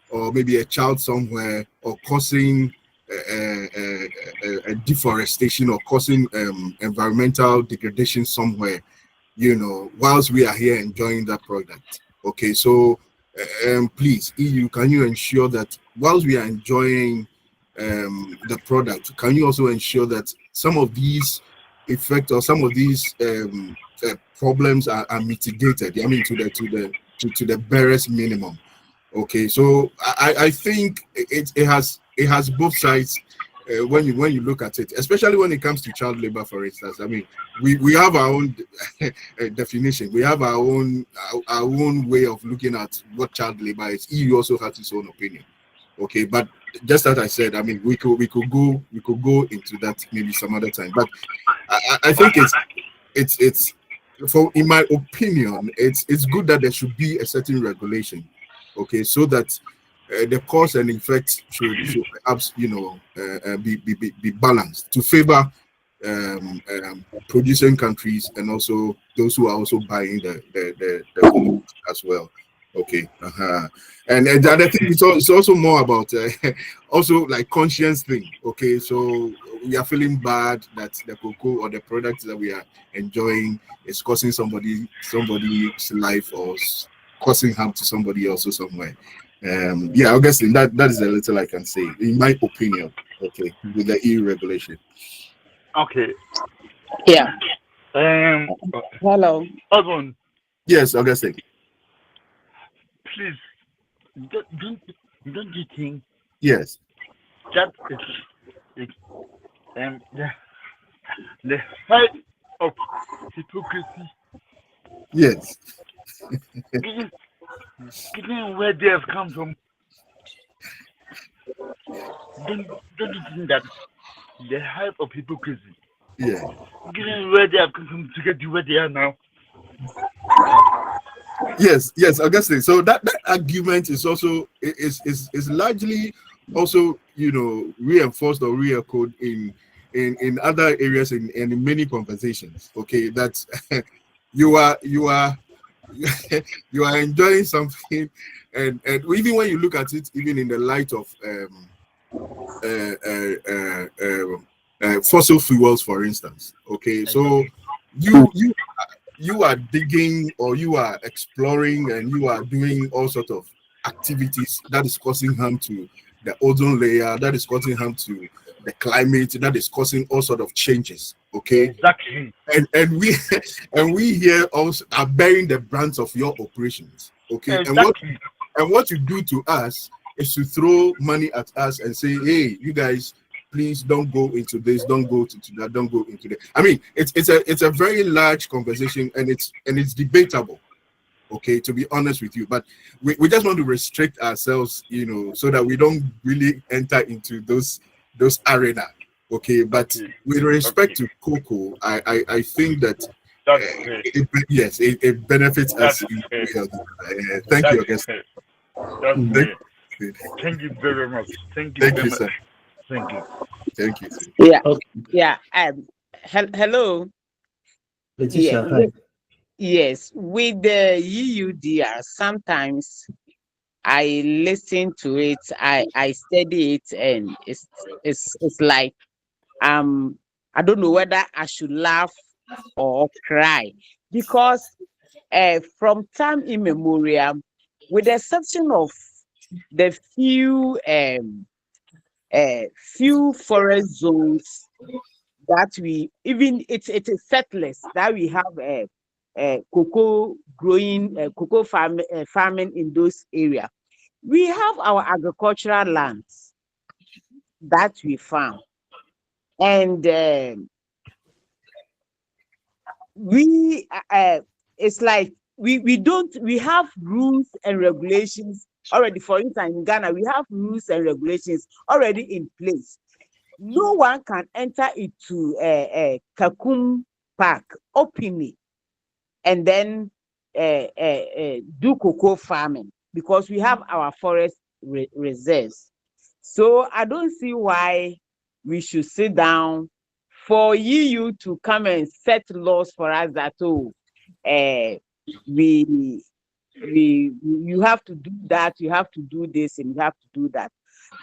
or maybe a child somewhere, or causing a deforestation, or causing environmental degradation somewhere, whilst we are here enjoying that product. Okay, so please, EU, can you ensure that whilst we are enjoying the product, can you also ensure that some of these effects or some of these problems are mitigated? I mean, to the barest minimum. Okay, so I think it has both sides. When you look at it, especially when it comes to child labor, for instance. I mean, we have our own definition. We have our own way of looking at what child labor is. EU also has its own opinion. Okay, but just as I said, I mean, we could go into that maybe some other time. But I think it's for, in my opinion, it's good that there should be a certain regulation. Okay, so that the cause and effect should perhaps be balanced to favor producing countries, and also those who are also buying the commodity as well. Okay, and the other thing is it's also more about also like conscience thing. Okay, so we are feeling bad that the cocoa or the products that we are enjoying is causing somebody's life, or causing harm to somebody else or somewhere. Yeah, Augustine, that is the little I can say, in my opinion. Okay, with the EU regulation. Okay. Yeah. Hello. Osborne, Yes, Augustine. please, don't you think Yes. that is the height of hypocrisy, Yes. given where they have come from? Don't you think that the height of hypocrisy, Yeah. given where they have come from to get to where they are now? Yes, Augustine. So that argument is also is largely also reinforced or re-echoed in other areas, in many conversations. Okay, that you are you are enjoying something, and even when you look at it, even in the light of fossil fuels, for instance. Okay, so you are digging, or you are exploring, and you are doing all sorts of activities that is causing harm to the ozone layer, that is causing harm to the climate, that is causing all sorts of changes. Okay, Exactly. and we and we here also are bearing the brunt of your operations. Okay, Exactly. and what you do to us is to throw money at us and say, hey, you guys, please don't go into this, don't go to that, don't go into that. I mean, it's a very large conversation, and it's debatable. Okay, to be honest with you, but we just want to restrict ourselves, so that we don't really enter into those arena. Okay, but with respect to cocoa, I think that it benefits us. Thank you, Augustine. Thank you very much. Thank you Thank very you, much. sir. Thank you. Thank you, sir. Yeah. Okay. Yeah. Hello. Letitia, Yeah. hi. Yes. With the EUDR, sometimes I listen to it, I study it, and it's like I don't know whether I should laugh or cry, because from time immemorial, with the exception of the few forest zones that we even it is settlers that we have cocoa growing, cocoa farming in those areas. We have our agricultural lands that we farm, and it's like we have rules and regulations already. For instance, in Ghana, we have rules and regulations already in place. No one can enter into a Kakum Park openly and then do cocoa farming, because we have our forest reserves. So I don't see why we should sit down for EU to come and set laws for us that we you have to do that, you have to do this, and you have to do that.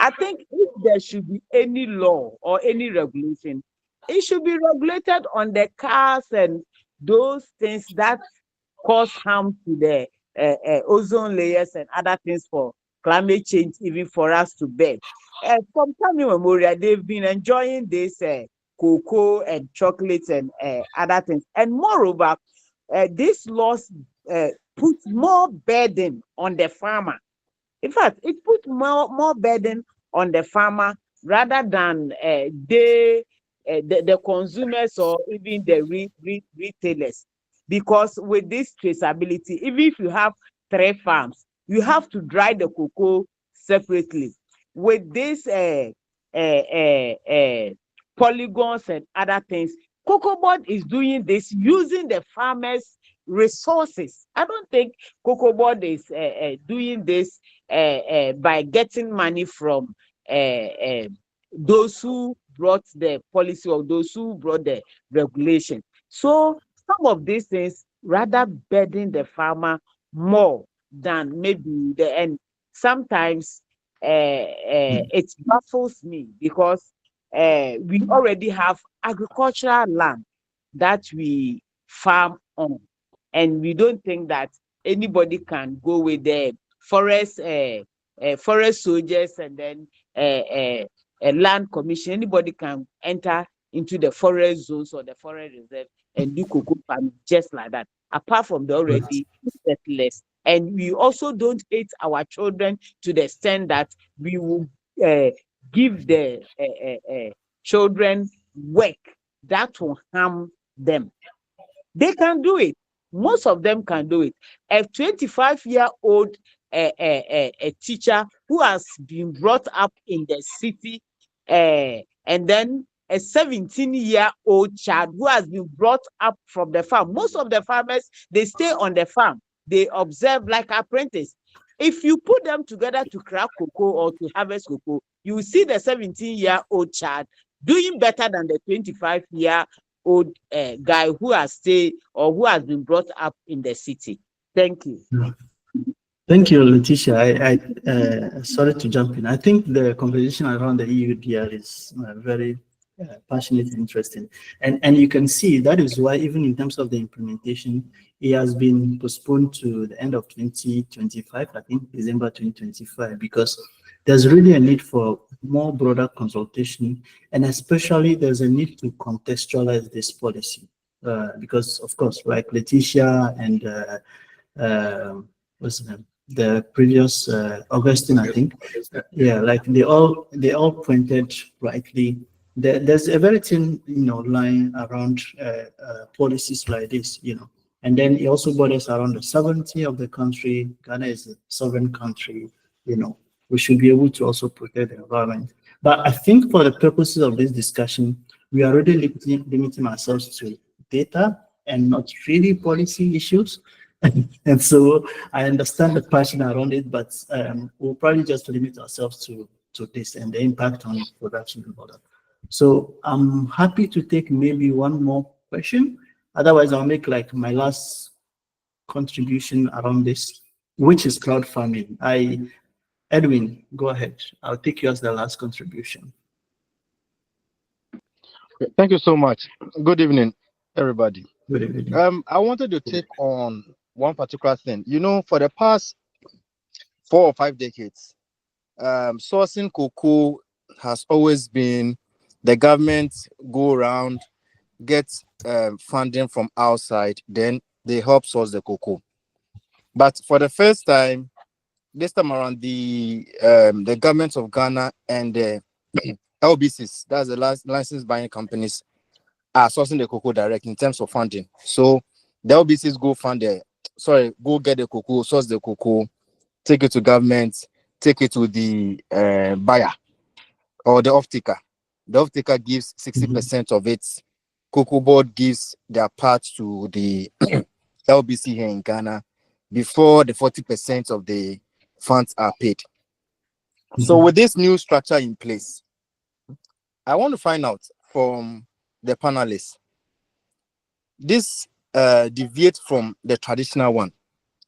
I think if there should be any law or any regulation, it should be regulated on the cars and those things that cause harm to the ozone layers and other things for climate change, even for us to bear. From time immemorial, they've been enjoying this cocoa and chocolates and other things. And moreover, this laws put more burden on the farmer. In fact, it put more burden on the farmer rather than the consumers or even the retailers. Because with this traceability, even if you have 3 farms, you have to dry the cocoa separately. With this polygons and other things, Cocoa Board is doing this using the farmers' resources. I don't think Cocoa Board is doing this by getting money from those who brought the policy or those who brought the regulation. So some of these things rather burden the farmer more than maybe the end. Sometimes it baffles me because we already have agricultural land that we farm on, and we don't think that anybody can go with the forest soldiers and then a land commission. Anybody can enter into the forest zones or the forest reserve and do cocoa farming just like that, apart from the already settlers. And we also don't hate our children to the extent that we will give the children work that will harm them. They can do it. Most of them can do it. A 25-year-old a teacher who has been brought up in the city, and then a 17-year-old child who has been brought up from the farm. Most of the farmers, they stay on the farm. They observe like apprentices. If you put them together to crack cocoa or to harvest cocoa, you will see the 17-year-old child doing better than the 25-year-old guy who has stayed or who has been brought up in the city. Thank you. Thank you, Letitia. I sorry to jump in. I think the conversation around the EUDR is very passionate and interesting. And you can see that is why even in terms of the implementation, it has been postponed to the end of 2025, I think December 2025, because there's really a need for more broader consultation, and especially there's a need to contextualize this policy. Because of course, like Letitia and what's the name? The previous Augustine, I think, yeah, like they all pointed rightly. There's a very thin, line around policies like this, and then it also borders around the sovereignty of the country. Ghana is a sovereign country, we should be able to also protect the environment. But I think for the purposes of this discussion, we are already limiting ourselves to data and not really policy issues. And so I understand the passion around it, but we'll probably just limit ourselves to this and the impact on production and all that. So I'm happy to take maybe one more question. Otherwise, I'll make like my last contribution around this, which is crowd farming. Edwin, go ahead. I'll take you as the last contribution. Thank you so much. Good evening, everybody. Good evening. I wanted to take on one particular thing. For the past 4 or 5 decades, sourcing cocoa has always been the government go around, get funding from outside, then they help source the cocoa. But for the first time, this time around, the government of Ghana and the LBCs, that's the licensed buying companies, are sourcing the cocoa direct in terms of funding. So the LBCs go get the cocoa, source the cocoa, take it to government, take it to the buyer or the off-taker. The off-taker gives 60% of it. Cocoa Board gives their part to the LBC here in Ghana before the 40% of the funds are paid. So with this new structure in place, I want to find out from the panelists, this deviates from the traditional one.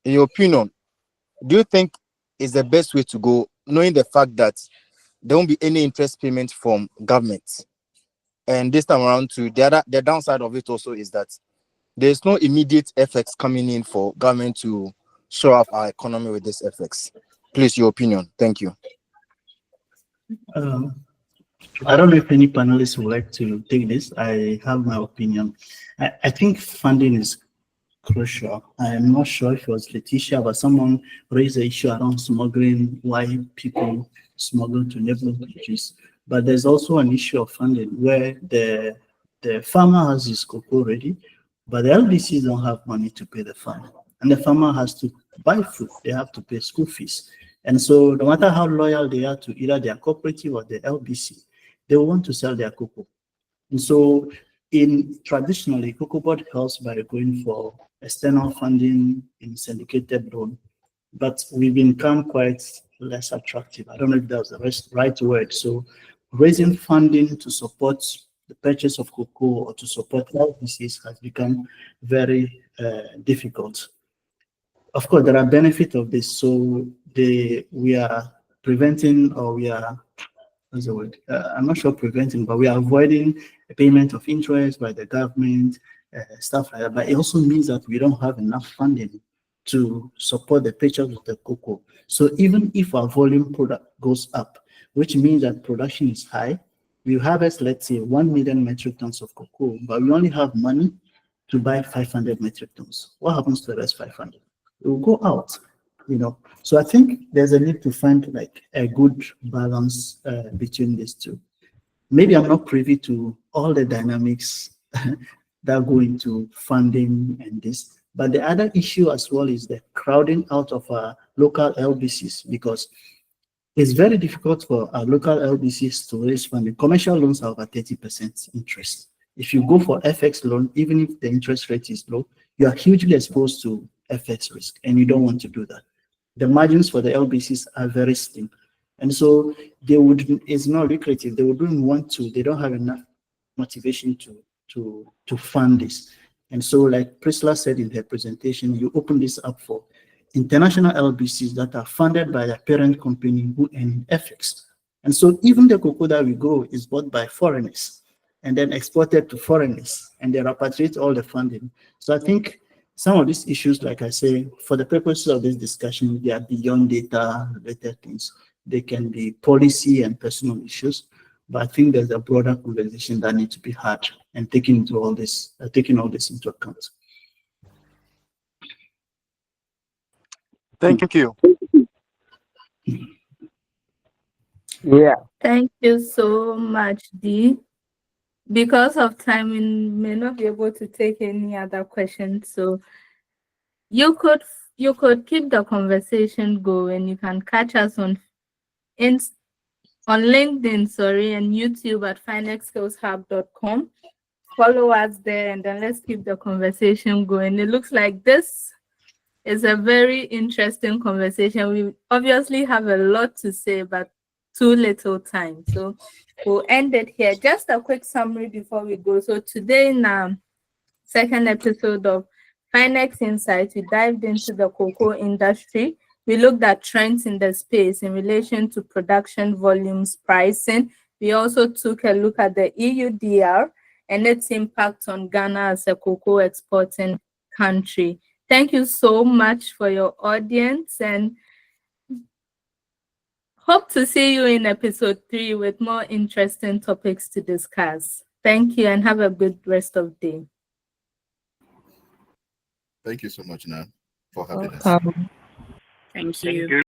In your opinion, do you think is the best way to go, knowing the fact that there won't be any interest payment from government? And this time around, too, the downside of it also is that there's no immediate effects coming in for government to show up our economy with this effects. Please, your opinion. Thank you. I don't know if any panelists would like to take this. I have my opinion. I think funding is crucial. I am not sure if it was Letitia, but someone raised the issue around smuggling, why people smuggle to neighboring countries. But there's also an issue of funding where the farmer has his cocoa ready, but the LDCs don't have money to pay the farmer. And the farmer has to buy food, they have to pay school fees. And so no matter how loyal they are to either their cooperative or the LDC, they want to sell their cocoa. And so traditionally, Cocoa Board helps by going for external funding in syndicated loan, but we've become quite less attractive. I don't know if that's the right word. So raising funding to support the purchase of cocoa or to support LPCs has become very difficult. Of course, there are benefits of this. So we are preventing, or we are, what's the word? I'm not sure preventing, but we are avoiding a payment of interest by the government, stuff like that. But it also means that we don't have enough funding to support the purchase of the cocoa. So even if our volume product goes up, which means that production is high, we harvest, let's say, 1 million metric tons of cocoa, but we only have money to buy 500 metric tons. What happens to the rest 500? It will go out, you know. So I think there's a need to find like a good balance between these two. Maybe I'm not privy to all the dynamics that go into funding and this, but the other issue as well is the crowding out of our local LBCs, because it's very difficult for our local LBCs to raise funding. Commercial loans are over 30% interest. If you go for FX loan, even if the interest rate is low, you are hugely exposed to FX risk, and you don't want to do that. The margins for the LBCs are very slim. And so it's not lucrative. They wouldn't want to, they don't have enough motivation to fund this. And so like Priscilla said in her presentation, you open this up for international LBCs that are funded by their parent company who earn FX. And so even the cocoa that we grow is bought by foreigners and then exported to foreigners, and they repatriate all the funding. So I think some of these issues, like I say, for the purposes of this discussion, they are beyond data-related things. They can be policy and personal issues, but I think there's a broader conversation that needs to be had and taking all this into account. Thank you. Yeah. Thank you so much, Dee. Because of time, we may not be able to take any other questions. So you could keep the conversation going. You can catch us on LinkedIn, and YouTube at finexskillshub.com. Follow us there, and then let's keep the conversation going. It looks like this is a very interesting conversation. We obviously have a lot to say, but too little time. So we'll end it here. Just a quick summary before we go. So today in our second episode of Finex Insights, we dived into the cocoa industry. We looked at trends in the space in relation to production volumes, pricing. We also took a look at the EUDR and its impact on Ghana as a cocoa exporting country. Thank you so much for your audience, and hope to see you in episode 3 with more interesting topics to discuss. Thank you and have a good rest of the day. Thank you so much, Nan, for having us. Thank you.